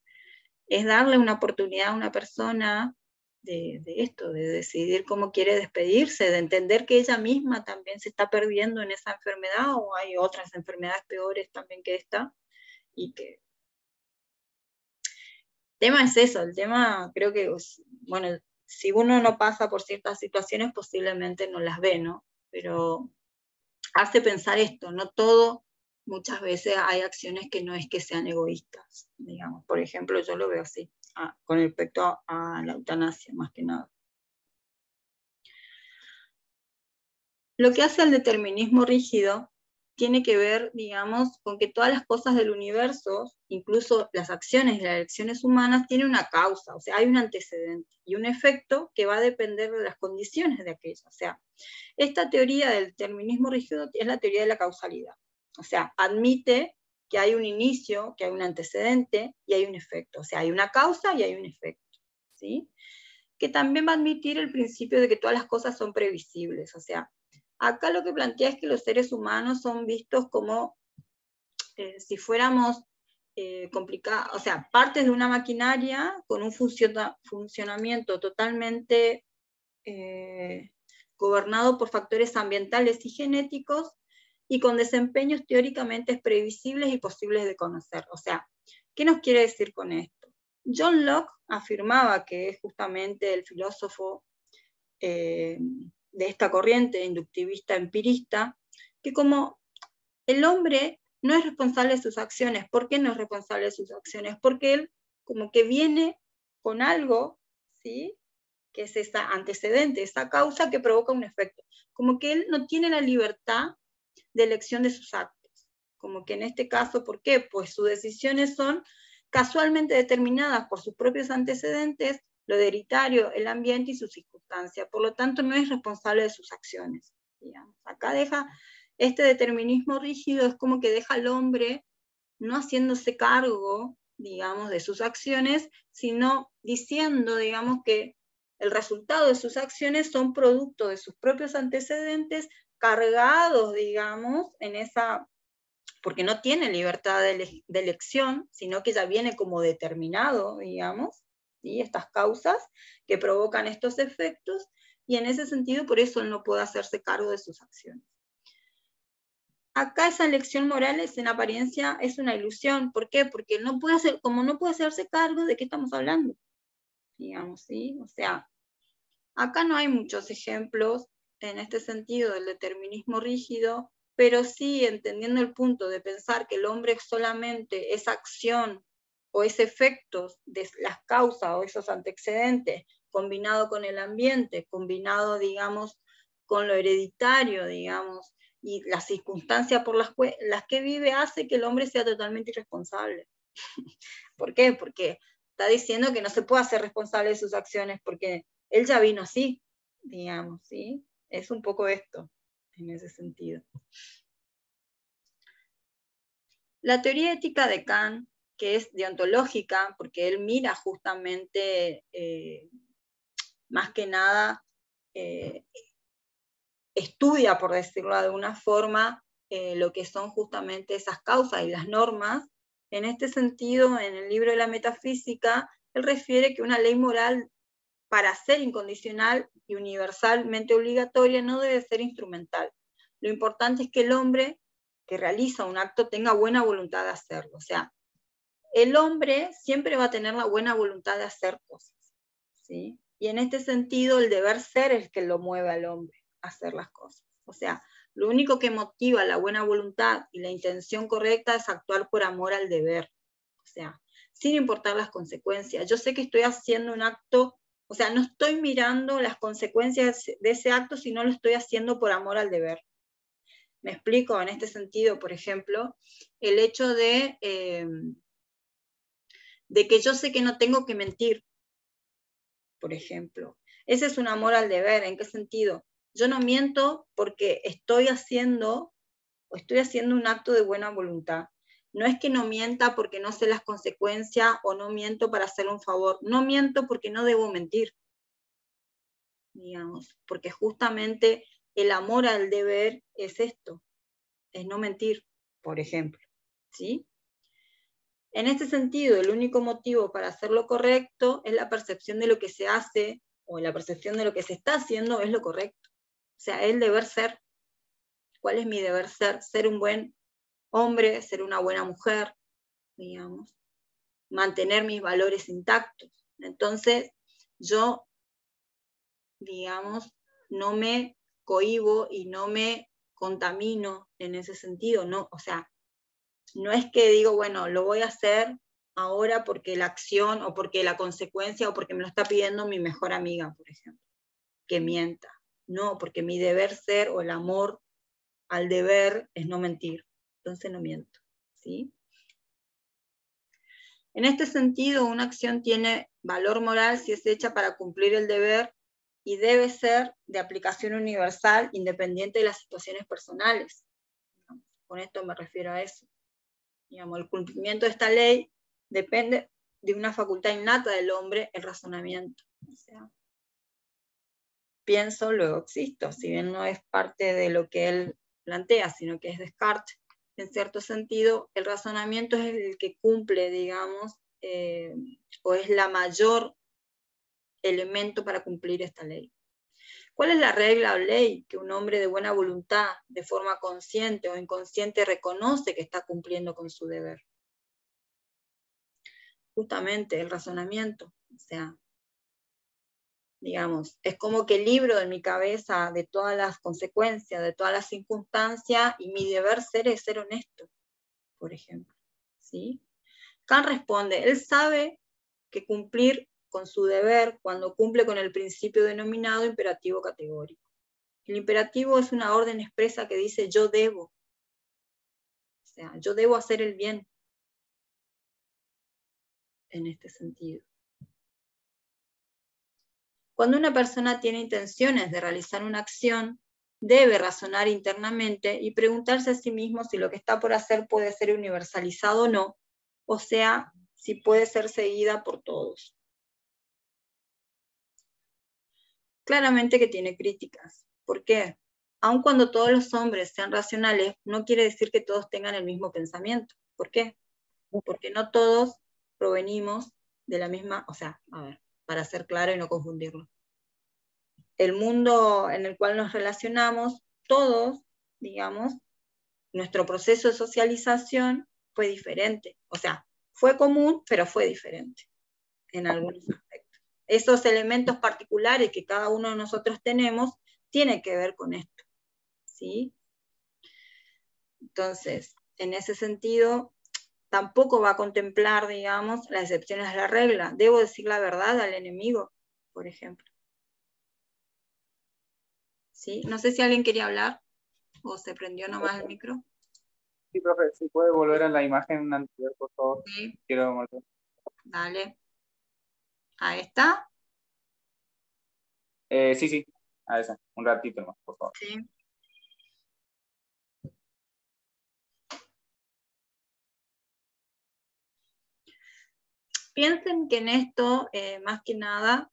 Es darle una oportunidad a una persona de esto, de decidir cómo quiere despedirse, de entender que ella misma también se está perdiendo en esa enfermedad o hay otras enfermedades peores también que esta, y que el tema es eso, el tema creo que, bueno, si uno no pasa por ciertas situaciones posiblemente no las ve, ¿no? Pero hace pensar esto, no todo, muchas veces hay acciones que no es que sean egoístas, digamos. Por ejemplo, yo lo veo así, con respecto a la eutanasia, más que nada. Lo que hace el determinismo rígido tiene que ver, digamos, con que todas las cosas del universo, incluso las acciones y las elecciones humanas, tienen una causa, o sea, hay un antecedente y un efecto que va a depender de las condiciones de aquello. O sea, esta teoría del determinismo rígido es la teoría de la causalidad. O sea, admite que hay un inicio, que hay un antecedente y hay un efecto. O sea, hay una causa y hay un efecto, ¿sí? Que también va a admitir el principio de que todas las cosas son previsibles. O sea, acá lo que plantea es que los seres humanos son vistos como si fuéramos complicados, o sea, partes de una maquinaria con un funcionamiento totalmente gobernado por factores ambientales y genéticos y con desempeños teóricamente previsibles y posibles de conocer. O sea, ¿qué nos quiere decir con esto? John Locke afirmaba, que es justamente el filósofo de esta corriente inductivista empirista, que como el hombre no es responsable de sus acciones. ¿Por qué no es responsable de sus acciones? Porque él como que viene con algo, ¿sí? Que es esa antecedente, esa causa que provoca un efecto. Como que él no tiene la libertad de elección de sus actos. Como que en este caso, ¿por qué? Pues sus decisiones son casualmente determinadas por sus propios antecedentes, lo hereditario, el ambiente y sus circunstancias. Por lo tanto, no es responsable de sus acciones. Digamos. Acá deja este determinismo rígido, es como que deja al hombre no haciéndose cargo, digamos, de sus acciones, sino diciendo, digamos, que el resultado de sus acciones son producto de sus propios antecedentes, cargados, digamos, en esa, porque no tiene libertad de elección, sino que ya viene como determinado, digamos, ¿sí? Estas causas que provocan estos efectos, y en ese sentido, por eso él no puede hacerse cargo de sus acciones. acá esa elección moral en apariencia es una ilusión. ¿Por qué? Porque no puede hacer, como no puede hacerse cargo de qué estamos hablando, digamos, ¿sí? O sea, acá no hay muchos ejemplos en este sentido del determinismo rígido, pero sí entendiendo el punto de pensar que el hombre solamente es acción o es efectos de las causas o esos antecedentes, combinado con el ambiente, combinado, digamos, con lo hereditario, digamos, y las circunstancias por las que vive, hace que el hombre sea totalmente irresponsable. ¿Por qué? Porque está diciendo que no se puede hacer responsable de sus acciones, porque él ya vino así, digamos, ¿sí? Es un poco esto, en ese sentido. La teoría ética de Kant, que es deontológica, porque él mira justamente, más que nada, estudia, por decirlo de alguna forma, lo que son justamente esas causas y las normas. En este sentido, en el libro de la metafísica, él refiere que una ley moral, para ser incondicional y universalmente obligatoria, no debe ser instrumental. Lo importante es que el hombre que realiza un acto tenga buena voluntad de hacerlo. O sea, el hombre siempre va a tener la buena voluntad de hacer cosas, ¿sí? Y en este sentido, el deber ser es el que lo mueve al hombre a hacer las cosas. O sea, lo único que motiva la buena voluntad y la intención correcta es actuar por amor al deber. O sea, sin importar las consecuencias. Yo sé que estoy haciendo un acto, o sea, no estoy mirando las consecuencias de ese acto, sino lo estoy haciendo por amor al deber. Me explico en este sentido, por ejemplo, el hecho de que yo sé que no tengo que mentir, por ejemplo. Ese es un amor al deber. ¿En qué sentido? Yo no miento porque estoy haciendo un acto de buena voluntad. No es que no mienta porque no sé las consecuencias o no miento para hacer un favor. No miento porque no debo mentir, digamos, porque justamente el amor al deber es esto, es no mentir, por ejemplo, ¿sí? En este sentido, el único motivo para hacer lo correcto es la percepción de lo que se hace, o la percepción de lo que se está haciendo es lo correcto. O sea, el deber ser. ¿Cuál es mi deber ser? Ser un buen hombre, ser una buena mujer, digamos, mantener mis valores intactos. Entonces, yo, digamos, no me cohíbo y no me contamino en ese sentido, no, o sea, no es que digo, bueno, lo voy a hacer ahora porque la acción o porque la consecuencia o porque me lo está pidiendo mi mejor amiga, por ejemplo, que mienta. No, porque mi deber ser o el amor al deber es no mentir. Entonces no miento, ¿sí? En este sentido, una acción tiene valor moral si es hecha para cumplir el deber y debe ser de aplicación universal, independiente de las situaciones personales. Con esto me refiero a eso. Digamos, el cumplimiento de esta ley depende de una facultad innata del hombre, el razonamiento. O sea, pienso, luego existo, si bien no es parte de lo que él plantea, sino que es Descartes. En cierto sentido, el razonamiento es el que cumple, digamos, o es la mayor elemento para cumplir esta ley. ¿Cuál es la regla o ley que un hombre de buena voluntad, de forma consciente o inconsciente, reconoce que está cumpliendo con su deber? Justamente el razonamiento. O sea, digamos, es como que libro de mi cabeza de todas las consecuencias, de todas las circunstancias, y mi deber ser es ser honesto, por ejemplo, ¿sí? Kant responde, él sabe que cumplir con su deber cuando cumple con el principio denominado imperativo categórico. El imperativo es una orden expresa que dice yo debo, o sea, yo debo hacer el bien, en este sentido. Cuando una persona tiene intenciones de realizar una acción, debe razonar internamente y preguntarse a sí mismo si lo que está por hacer puede ser universalizado o sea, si puede ser seguida por todos. Claramente que tiene críticas. ¿Por qué? Aun cuando todos los hombres sean racionales, no quiere decir que todos tengan el mismo pensamiento. ¿Por qué? Porque no todos provenimos de la misma, o sea, a ver, para ser claro y no confundirlo. El mundo en el cual nos relacionamos, todos, digamos, nuestro proceso de socialización fue diferente. O sea, fue común, pero fue diferente en algunos aspectos. Esos elementos particulares que cada uno de nosotros tenemos tienen que ver con esto, ¿sí? Entonces, en ese sentido, tampoco va a contemplar, digamos, las excepciones a la regla. Debo decir la verdad al enemigo, por ejemplo. ¿Sí? No sé si alguien quería hablar o se prendió nomás el micro. Sí, profe, si puede volver a la imagen anterior, por favor. Sí. Quiero mostrar. Dale. Ahí está. Sí, sí, a esa. Un ratito más, por favor. Sí. Piensen que en esto, más que nada,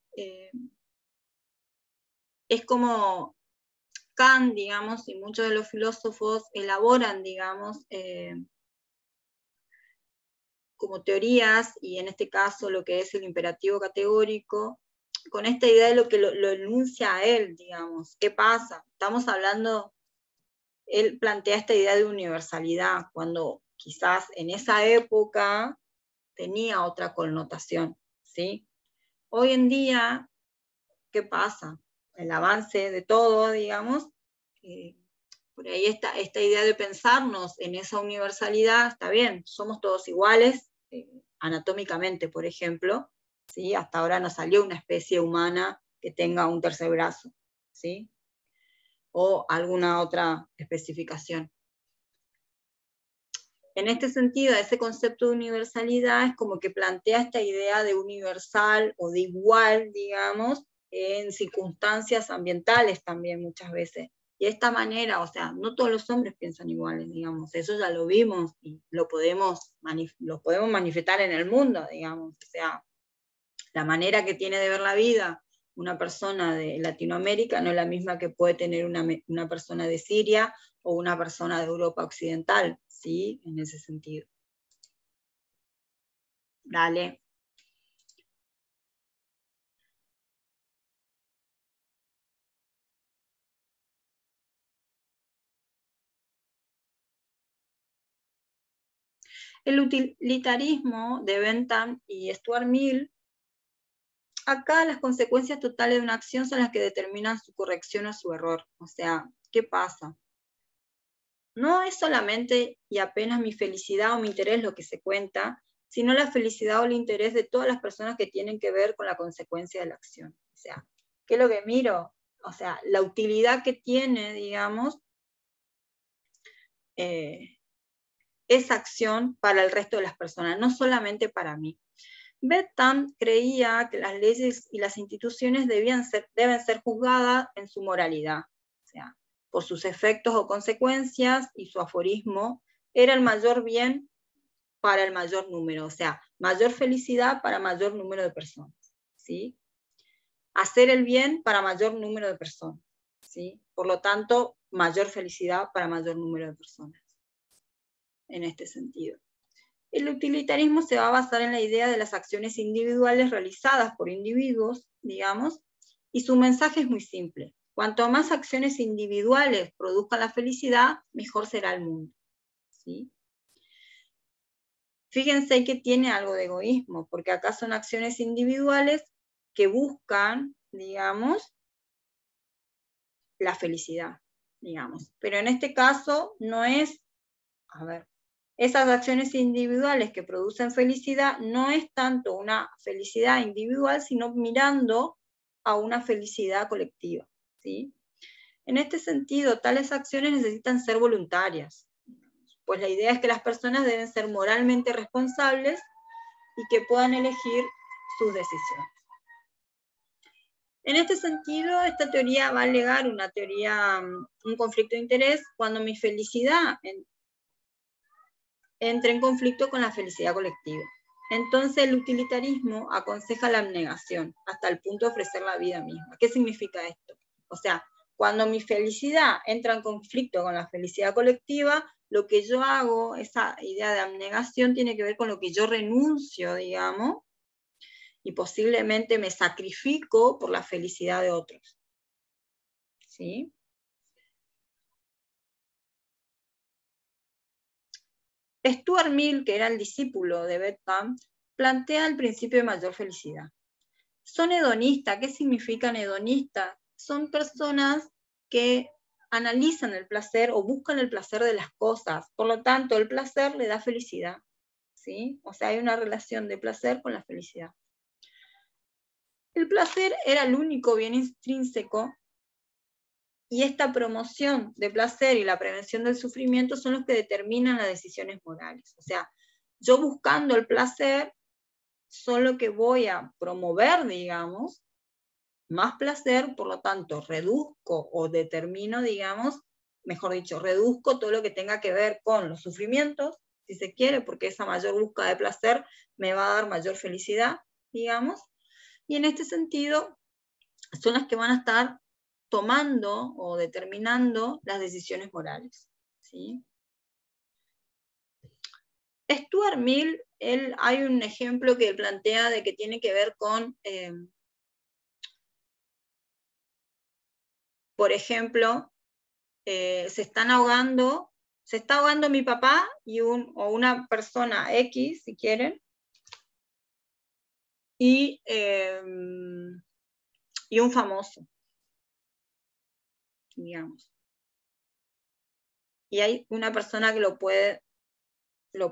es como Kant, digamos, y muchos de los filósofos elaboran, digamos, como teorías, y en este caso lo que es el imperativo categórico, con esta idea de lo que lo enuncia a él, digamos. ¿Qué pasa? Estamos hablando, él plantea esta idea de universalidad, cuando quizás en esa época tenía otra connotación, ¿sí? Hoy en día, ¿qué pasa? El avance de todo, digamos, por ahí esta idea de pensarnos en esa universalidad, está bien, somos todos iguales, anatómicamente, por ejemplo, ¿sí? Hasta ahora no salió una especie humana que tenga un tercer brazo, ¿sí? O alguna otra especificación. En este sentido, ese concepto de universalidad es como que plantea esta idea de universal o de igual, digamos, en circunstancias ambientales también muchas veces. Y de esta manera, o sea, no todos los hombres piensan iguales, digamos, eso ya lo vimos y lo podemos manifestar en el mundo, digamos. O sea, la manera que tiene de ver la vida una persona de Latinoamérica no es la misma que puede tener una persona de Siria o una persona de Europa Occidental, ¿sí? En ese sentido. Dale. El utilitarismo de Bentham y Stuart Mill, acá las consecuencias totales de una acción son las que determinan su corrección o su error. O sea, ¿qué pasa? No es solamente y apenas mi felicidad o mi interés lo que se cuenta, sino la felicidad o el interés de todas las personas que tienen que ver con la consecuencia de la acción. O sea, ¿qué es lo que miro? O sea, la utilidad que tiene, digamos, esa acción para el resto de las personas, no solamente para mí. Bentham creía que las leyes y las instituciones deben ser juzgadas en su moralidad, o sea, por sus efectos o consecuencias, y su aforismo era el mayor bien para el mayor número, o sea, mayor felicidad para mayor número de personas, ¿sí? Hacer el bien para mayor número de personas, ¿sí? Por lo tanto, mayor felicidad para mayor número de personas, en este sentido. El utilitarismo se va a basar en la idea de las acciones individuales realizadas por individuos, digamos, y su mensaje es muy simple. Cuanto más acciones individuales produzcan la felicidad, mejor será el mundo, ¿sí? Fíjense que tiene algo de egoísmo, porque acá son acciones individuales que buscan, digamos, la felicidad, digamos. Pero en este caso no es, a ver, esas acciones individuales que producen felicidad no es tanto una felicidad individual, sino mirando a una felicidad colectiva, ¿sí? En este sentido, tales acciones necesitan ser voluntarias, pues la idea es que las personas deben ser moralmente responsables y que puedan elegir sus decisiones. En este sentido, esta teoría va a alegar una teoría, un conflicto de interés, cuando mi felicidad entra en conflicto con la felicidad colectiva. Entonces el utilitarismo aconseja la abnegación, hasta el punto de ofrecer la vida misma. ¿Qué significa esto? O sea, cuando mi felicidad entra en conflicto con la felicidad colectiva, lo que yo hago, esa idea de abnegación, tiene que ver con lo que yo renuncio, digamos, y posiblemente me sacrifico por la felicidad de otros. ¿Sí? Stuart Mill, que era el discípulo de Bentham, plantea el principio de mayor felicidad. Son hedonistas. ¿Qué significan hedonistas? Son personas que analizan el placer o buscan el placer de las cosas. Por lo tanto, el placer le da felicidad, ¿sí? O sea, hay una relación de placer con la felicidad. El placer era el único bien intrínseco, y esta promoción de placer y la prevención del sufrimiento son los que determinan las decisiones morales. O sea, yo buscando el placer, solo que voy a promover, digamos, más placer, por lo tanto, reduzco o determino, digamos, mejor dicho, reduzco todo lo que tenga que ver con los sufrimientos, si se quiere, porque esa mayor búsqueda de placer me va a dar mayor felicidad, digamos, y en este sentido son las que van a estar tomando o determinando las decisiones morales, ¿sí? Stuart Mill, hay un ejemplo que plantea de que tiene que ver con, por ejemplo, se está ahogando mi papá o una persona X, si quieren, y un famoso, digamos. Y hay una persona que lo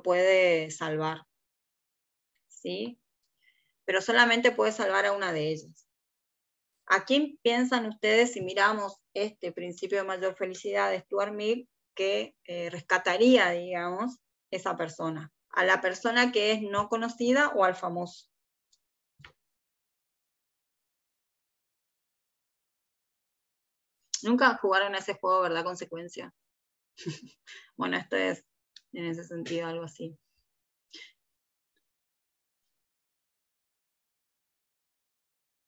puede salvar, ¿sí? Pero solamente puede salvar a una de ellas. ¿A quién piensan ustedes si miramos este principio de mayor felicidad de Stuart Mill que rescataría, digamos, esa persona? ¿A la persona que es no conocida o al famoso? Nunca jugaron a ese juego, ¿verdad? Consecuencia. Bueno, esto es en ese sentido algo así.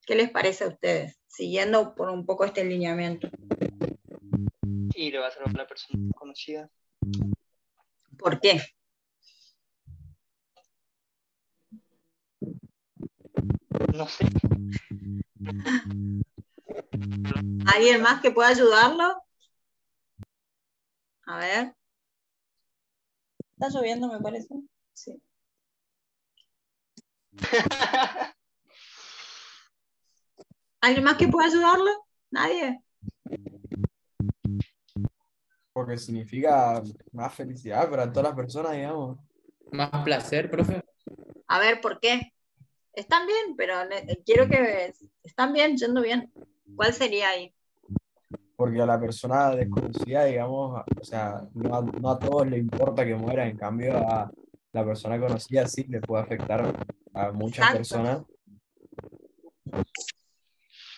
¿Qué les parece a ustedes? Siguiendo por un poco este lineamiento. Y le va a salvar a la persona conocida. ¿Por qué? No sé. ¿Alguien más que pueda ayudarlo? A ver. ¿Está lloviendo, me parece? Sí. ¿Alguien más que pueda ayudarlo? ¿Nadie? Porque significa más felicidad para todas las personas, digamos. Más placer, profe. A ver, ¿por qué? Están bien, pero quiero que... Están bien, yendo bien. ¿Cuál sería ahí? Porque a la persona desconocida, digamos, o sea, no a todos les importa que muera, en cambio a la persona conocida sí le puede afectar a muchas Exacto. personas.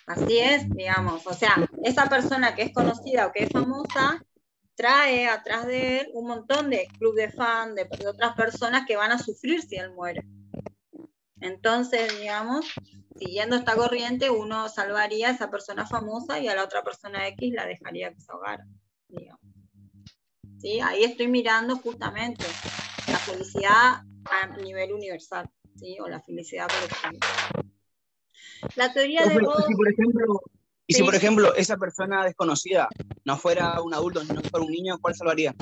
Así es, digamos. O sea, esa persona que es conocida o que es famosa trae atrás de él un montón de club de fans, de otras personas que van a sufrir si él muere. Entonces, digamos, siguiendo esta corriente, uno salvaría a esa persona famosa y a la otra persona X la dejaría que se ahogara, digamos. ¿Sí? Ahí estoy mirando justamente la felicidad a nivel universal, ¿sí? O la felicidad colectiva. La teoría de Ross... Si por ejemplo esa persona desconocida no fuera un adulto, no fuera un niño, ¿cuál salvaría?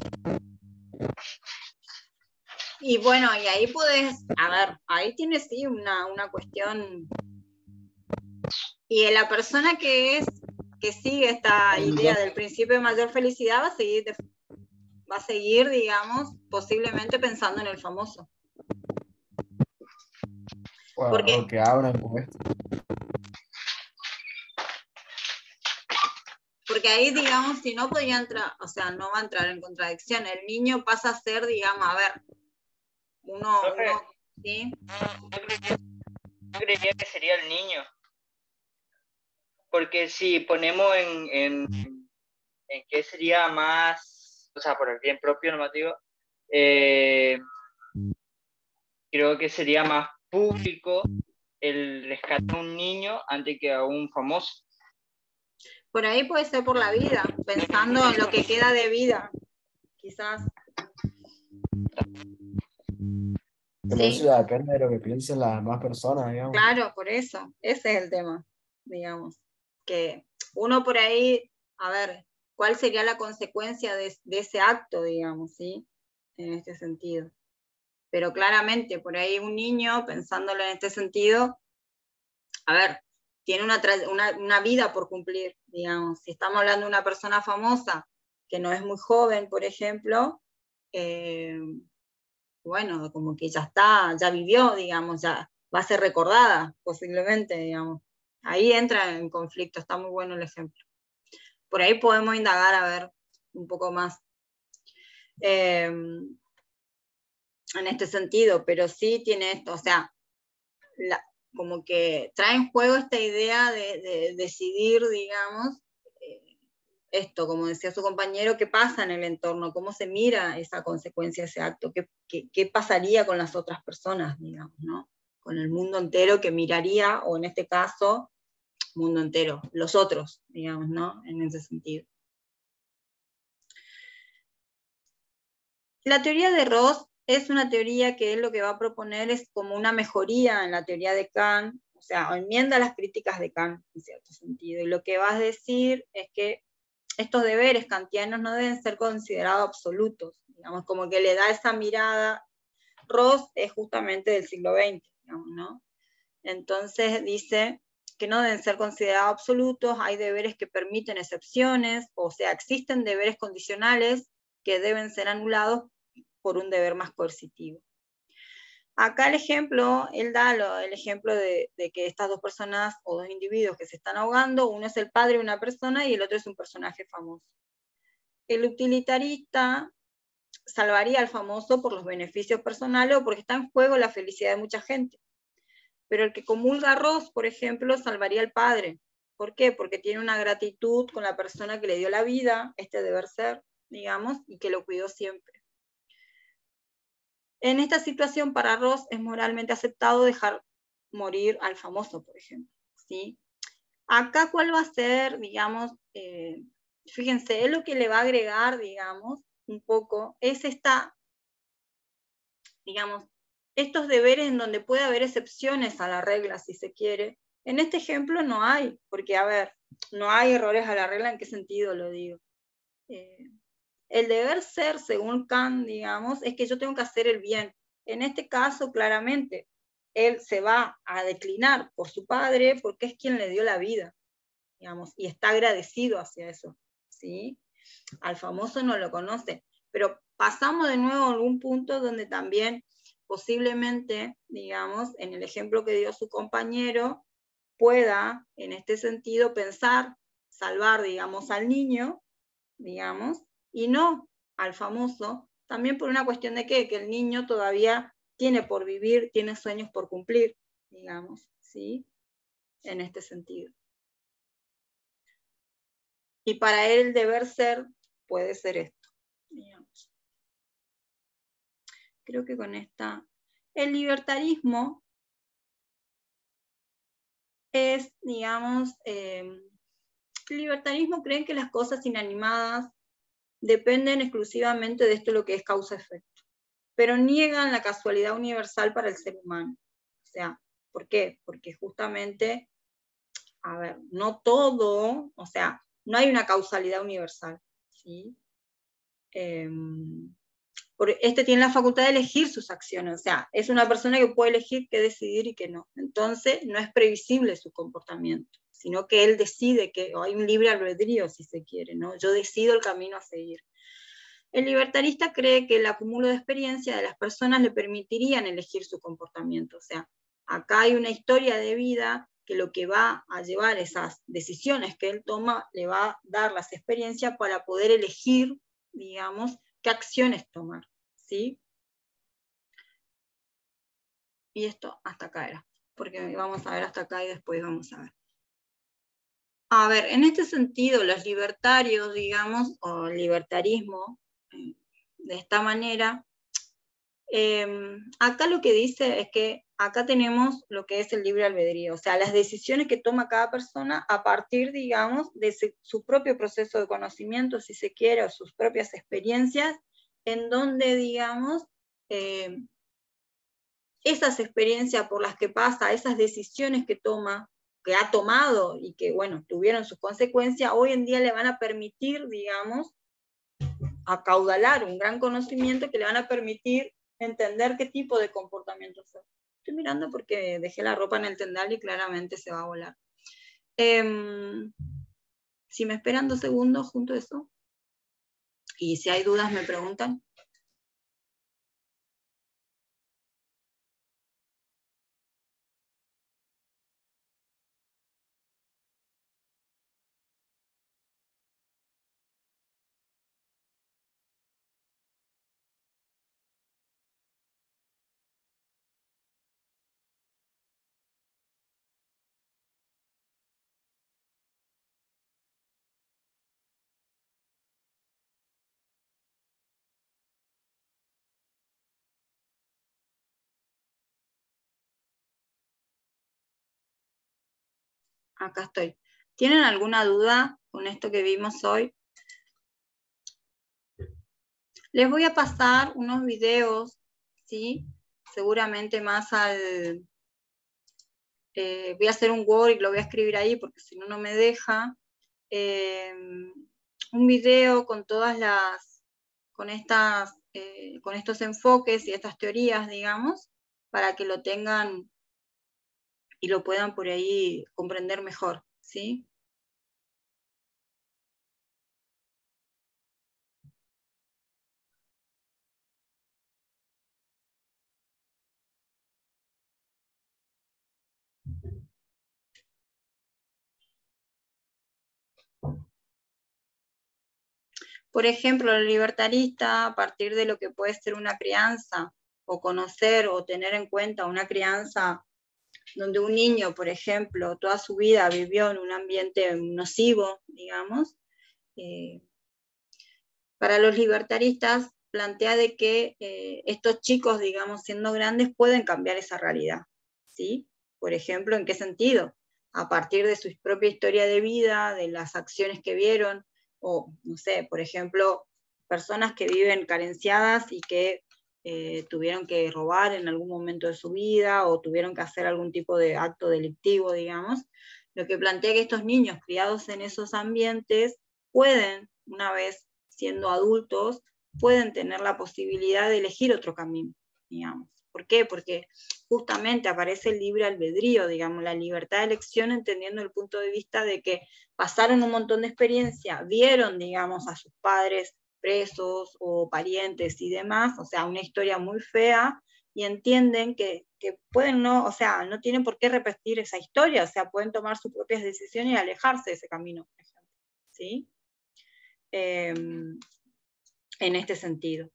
Y bueno, y ahí puedes, a ver, ahí tienes sí una cuestión. Y la persona que sigue esta idea del principio de mayor felicidad va a seguir, digamos, posiblemente pensando en el famoso. Bueno, Porque, o que haga una encuesta. porque ahí, digamos, si no podía entrar, o sea, no va a entrar en contradicción. El niño pasa a ser, digamos, a ver, uno ¿sí? Yo creería que sería el niño. Porque si ponemos en qué sería más, o sea, por el bien propio normativo, creo que sería más público el rescatar a un niño antes que a un famoso. Por ahí puede ser por la vida, pensando en lo que queda de vida, quizás. Pero eso ya depende de lo que piensen las demás personas, digamos. Claro, por eso. Ese es el tema, digamos. Que uno por ahí, a ver, ¿cuál sería la consecuencia de ese acto, digamos, ¿sí? en este sentido. Pero claramente, por ahí un niño, pensándolo en este sentido, a ver, tiene una vida por cumplir, digamos. Si estamos hablando de una persona famosa que no es muy joven, por ejemplo, bueno, como que ya está, ya vivió, digamos, ya va a ser recordada, posiblemente, digamos. Ahí entra en conflicto, está muy bueno el ejemplo. Por ahí podemos indagar a ver un poco más en este sentido, pero sí tiene esto, o sea, como que trae en juego esta idea de decidir, digamos, esto, como decía su compañero, qué pasa en el entorno, cómo se mira esa consecuencia, ese acto, qué pasaría con las otras personas, digamos, ¿no? Con el mundo entero que miraría, o en este caso, mundo entero, los otros, digamos, ¿no? En ese sentido. La teoría de Ross es una teoría que él lo que va a proponer es como una mejoría en la teoría de Kant, o sea, enmienda las críticas de Kant, en cierto sentido, y lo que va a decir es que estos deberes kantianos no deben ser considerados absolutos, digamos, como que le da esa mirada. Ross es justamente del siglo XX, digamos, ¿no? Entonces dice que no deben ser considerados absolutos, hay deberes que permiten excepciones, o sea, existen deberes condicionales que deben ser anulados por un deber más coercitivo. Acá el ejemplo, él da el ejemplo de que estas dos personas o dos individuos que se están ahogando, uno es el padre de una persona y el otro es un personaje famoso. El utilitarista salvaría al famoso por los beneficios personales o porque está en juego la felicidad de mucha gente. Pero el que comulga a Ross, por ejemplo, salvaría al padre. ¿Por qué? Porque tiene una gratitud con la persona que le dio la vida, este deber ser, digamos, y que lo cuidó siempre. En esta situación, para Ross, es moralmente aceptado dejar morir al famoso, por ejemplo, ¿sí? Acá, ¿cuál va a ser, digamos, fíjense, es lo que le va a agregar, digamos, un poco, es digamos, estos deberes en donde puede haber excepciones a la regla, si se quiere. En este ejemplo no hay, porque, a ver, no hay errores a la regla, ¿en qué sentido lo digo? El deber ser, según Kant, digamos, es que yo tengo que hacer el bien. En este caso, claramente, él se va a declinar por su padre porque es quien le dio la vida, digamos, y está agradecido hacia eso, ¿sí? Al famoso no lo conoce, pero pasamos de nuevo a algún punto donde también posiblemente, digamos, en el ejemplo que dio su compañero, pueda, en este sentido, pensar, salvar, digamos, al niño, digamos, y no al famoso, también por una cuestión de que el niño todavía tiene por vivir, tiene sueños por cumplir, digamos, ¿sí? En este sentido. Y para él el deber ser puede ser esto, digamos. Creo que con esta... El libertarismo es, digamos, el libertarismo cree que las cosas inanimadas dependen exclusivamente de esto lo que es causa-efecto, pero niegan la casualidad universal para el ser humano. O sea, ¿por qué? Porque justamente, a ver, no todo, o sea, no hay una causalidad universal, ¿sí? Este tiene la facultad de elegir sus acciones, o sea, es una persona que puede elegir qué decidir y qué no. Entonces, no es previsible su comportamiento, sino que él decide, que hay un libre albedrío, si se quiere, ¿no? Yo decido el camino a seguir. El libertarista cree que el acúmulo de experiencia de las personas le permitirían elegir su comportamiento, o sea, acá hay una historia de vida que lo que va a llevar esas decisiones que él toma, le va a dar las experiencias para poder elegir, digamos, qué acciones tomar, ¿sí? Y esto hasta acá era, porque vamos a ver hasta acá y después vamos a ver. A ver, en este sentido, los libertarios, digamos, o el libertarismo, de esta manera, acá lo que dice es que acá tenemos lo que es el libre albedrío, o sea, las decisiones que toma cada persona a partir, digamos, de su propio proceso de conocimiento, si se quiere, o sus propias experiencias, en donde, digamos, esas experiencias por las que pasa, esas decisiones que toma, que ha tomado y que, bueno, tuvieron sus consecuencias, hoy en día le van a permitir, digamos, acaudalar un gran conocimiento que le van a permitir entender qué tipo de comportamiento hacer. Estoy mirando porque dejé la ropa en el tendal y claramente se va a volar. Si me esperan 2 segundos junto a eso, y si hay dudas me preguntan. Acá estoy. ¿Tienen alguna duda con esto que vimos hoy? Les voy a pasar unos videos, ¿sí? Seguramente más al... voy a hacer un Word y lo voy a escribir ahí porque si no, no me deja. Un video con todas las... con estos enfoques y estas teorías, digamos, para que lo tengan y lo puedan por ahí comprender mejor, ¿sí? Por ejemplo, el libertarista, a partir de lo que puede ser una crianza, o conocer o tener en cuenta una crianza donde un niño, por ejemplo, toda su vida vivió en un ambiente nocivo, digamos, para los libertaristas plantea de que estos chicos, digamos, siendo grandes, pueden cambiar esa realidad, ¿sí? Por ejemplo, ¿en qué sentido? A partir de su propia historia de vida, de las acciones que vieron, o, no sé, por ejemplo, personas que viven carenciadas y que tuvieron que robar en algún momento de su vida, o tuvieron que hacer algún tipo de acto delictivo, digamos, lo que plantea que estos niños criados en esos ambientes pueden, una vez siendo adultos, pueden tener la posibilidad de elegir otro camino, digamos. ¿Por qué? Porque justamente aparece el libre albedrío, digamos, la libertad de elección, entendiendo el punto de vista de que pasaron un montón de experiencia, vieron, digamos, a sus padres presos o parientes y demás, o sea, una historia muy fea, y entienden que pueden no, o sea, no tienen por qué repetir esa historia, o sea, pueden tomar sus propias decisiones y alejarse de ese camino, por ejemplo, ¿sí? En este sentido.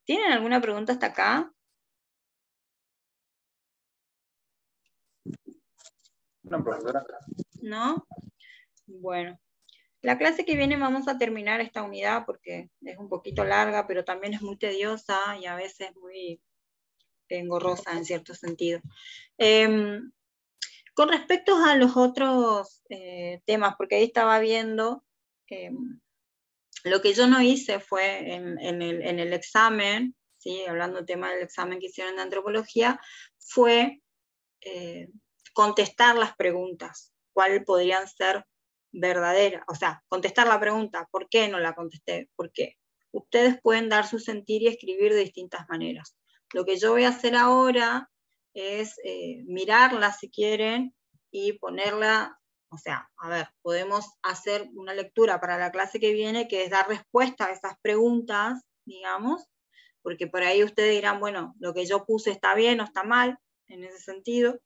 ¿Tienen alguna pregunta hasta acá? No, profesora. ¿No? Bueno. La clase que viene vamos a terminar esta unidad porque es un poquito larga, pero también es muy tediosa y a veces muy engorrosa en cierto sentido. Con respecto a los otros temas, porque ahí estaba viendo, lo que yo no hice fue en el examen, ¿sí? Hablando del tema del examen que hicieron de antropología, fue contestar las preguntas, cuáles podrían ser verdaderas, o sea, contestar la pregunta, ¿por qué no la contesté? Porque ustedes pueden dar su sentir y escribir de distintas maneras. Lo que yo voy a hacer ahora es mirarla si quieren y ponerla, o sea, a ver, podemos hacer una lectura para la clase que viene que es dar respuesta a esas preguntas, digamos, porque por ahí ustedes dirán, bueno, lo que yo puse está bien o está mal, en ese sentido,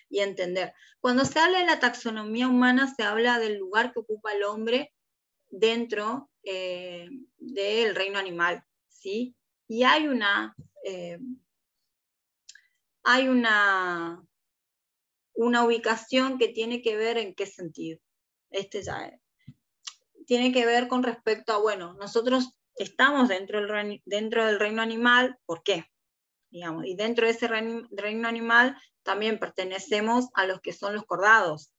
y entender. Cuando se habla de la taxonomía humana, se habla del lugar que ocupa el hombre dentro del reino animal, ¿sí? Y hay una ubicación que tiene que ver en qué sentido. Tiene que ver con respecto a, bueno, nosotros estamos dentro del reino animal, ¿por qué? Digamos, y dentro de ese reino animal también pertenecemos a los que son los cordados.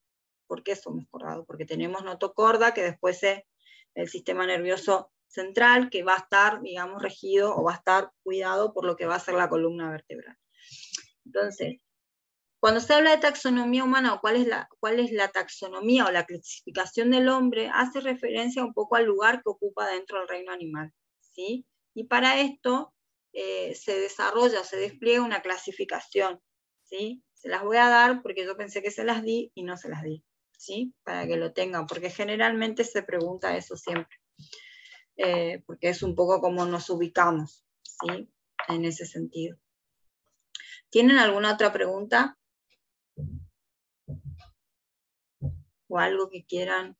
¿Por qué somos cordados? Porque tenemos notocorda, que después es el sistema nervioso central, que va a estar, digamos, regido o va a estar cuidado por lo que va a ser la columna vertebral. Entonces, Cuando se habla de taxonomía humana, o cuál es la taxonomía o la clasificación del hombre, hace referencia un poco al lugar que ocupa dentro del reino animal, ¿sí? Y para esto se desarrolla, se despliega una clasificación, ¿sí? Se las voy a dar porque yo pensé que se las di y no se las di, ¿sí? Para que lo tengan, porque generalmente se pregunta eso siempre, porque es un poco como nos ubicamos, ¿sí? En ese sentido. ¿Tienen alguna otra pregunta? ¿O algo que quieran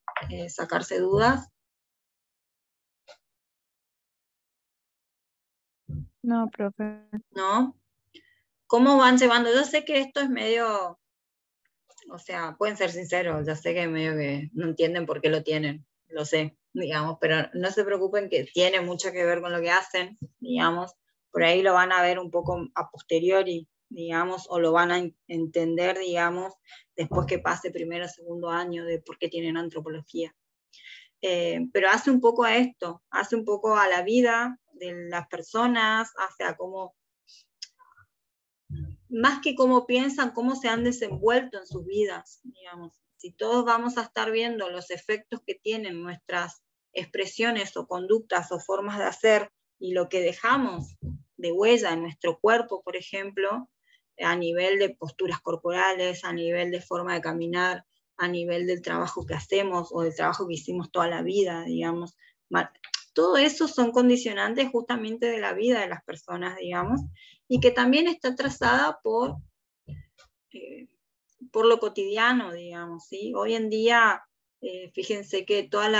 sacarse dudas? No, profe. ¿No? ¿Cómo van llevando? Yo sé que esto es medio, o sea, pueden ser sinceros, ya sé que medio que no entienden por qué lo tienen, lo sé, digamos, pero no se preocupen que tiene mucho que ver con lo que hacen, digamos, por ahí lo van a ver un poco a posteriori, digamos, o lo van a entender, digamos, después que pase primero o segundo año de por qué tienen antropología. Pero hace un poco a esto, hace un poco a la vida de las personas, hace a cómo, más que cómo piensan, cómo se han desenvuelto en sus vidas, digamos. Si todos vamos a estar viendo los efectos que tienen nuestras expresiones o conductas o formas de hacer y lo que dejamos de huella en nuestro cuerpo, por ejemplo, a nivel de posturas corporales, a nivel de forma de caminar, a nivel del trabajo que hacemos o del trabajo que hicimos toda la vida, digamos. Todo eso son condicionantes justamente de la vida de las personas, digamos, y que también está trazada por lo cotidiano, digamos, ¿sí? Hoy en día, fíjense que todas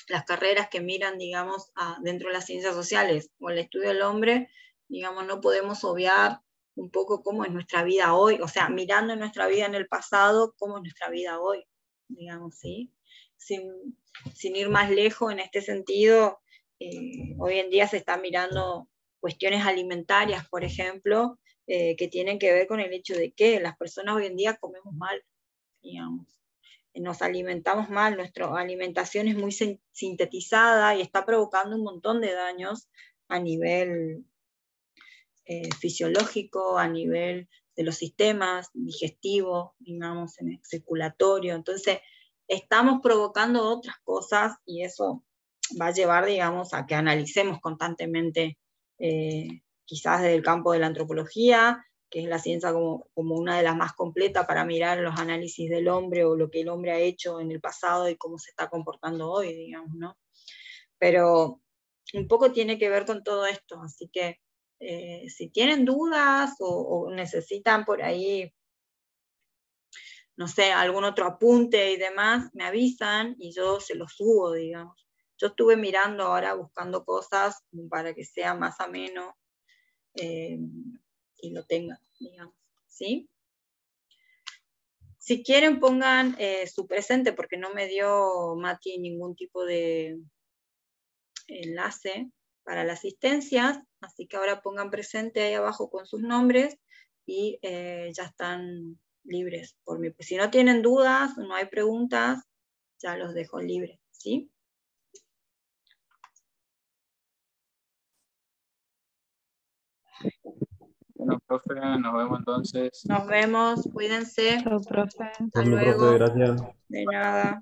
las carreras que miran, digamos, dentro de las ciencias sociales o el estudio del hombre, digamos, no podemos obviar un poco cómo es nuestra vida hoy, o sea, mirando nuestra vida en el pasado, cómo es nuestra vida hoy, digamos, ¿sí? Sin ir más lejos en este sentido, hoy en día se están mirando cuestiones alimentarias, por ejemplo, que tienen que ver con el hecho de que las personas hoy en día comemos mal, digamos. Nos alimentamos mal, nuestra alimentación es muy sintetizada y está provocando un montón de daños a nivel fisiológico, a nivel de los sistemas digestivos, digamos, en el circulatorio. Entonces, estamos provocando otras cosas y eso va a llevar, digamos, a que analicemos constantemente, quizás desde el campo de la antropología, que es la ciencia como una de las más completas para mirar los análisis del hombre o lo que el hombre ha hecho en el pasado y cómo se está comportando hoy, digamos, ¿no? Pero un poco tiene que ver con todo esto, así que si tienen dudas o necesitan por ahí, no sé, algún otro apunte y demás, me avisan y yo se los subo, digamos. Yo estuve mirando ahora, buscando cosas para que sea más ameno y lo tengan, digamos, ¿sí? Si quieren pongan su presente, porque no me dio Mati ningún tipo de enlace para las asistencias, así que ahora pongan presente ahí abajo con sus nombres y ya están libres por mí. Si no tienen dudas, no hay preguntas, ya los dejo libres, ¿sí? Bueno, profe, nos vemos entonces. Nos vemos, cuídense. Chao, profe. Hasta Bueno, luego. profe, gracias. De nada.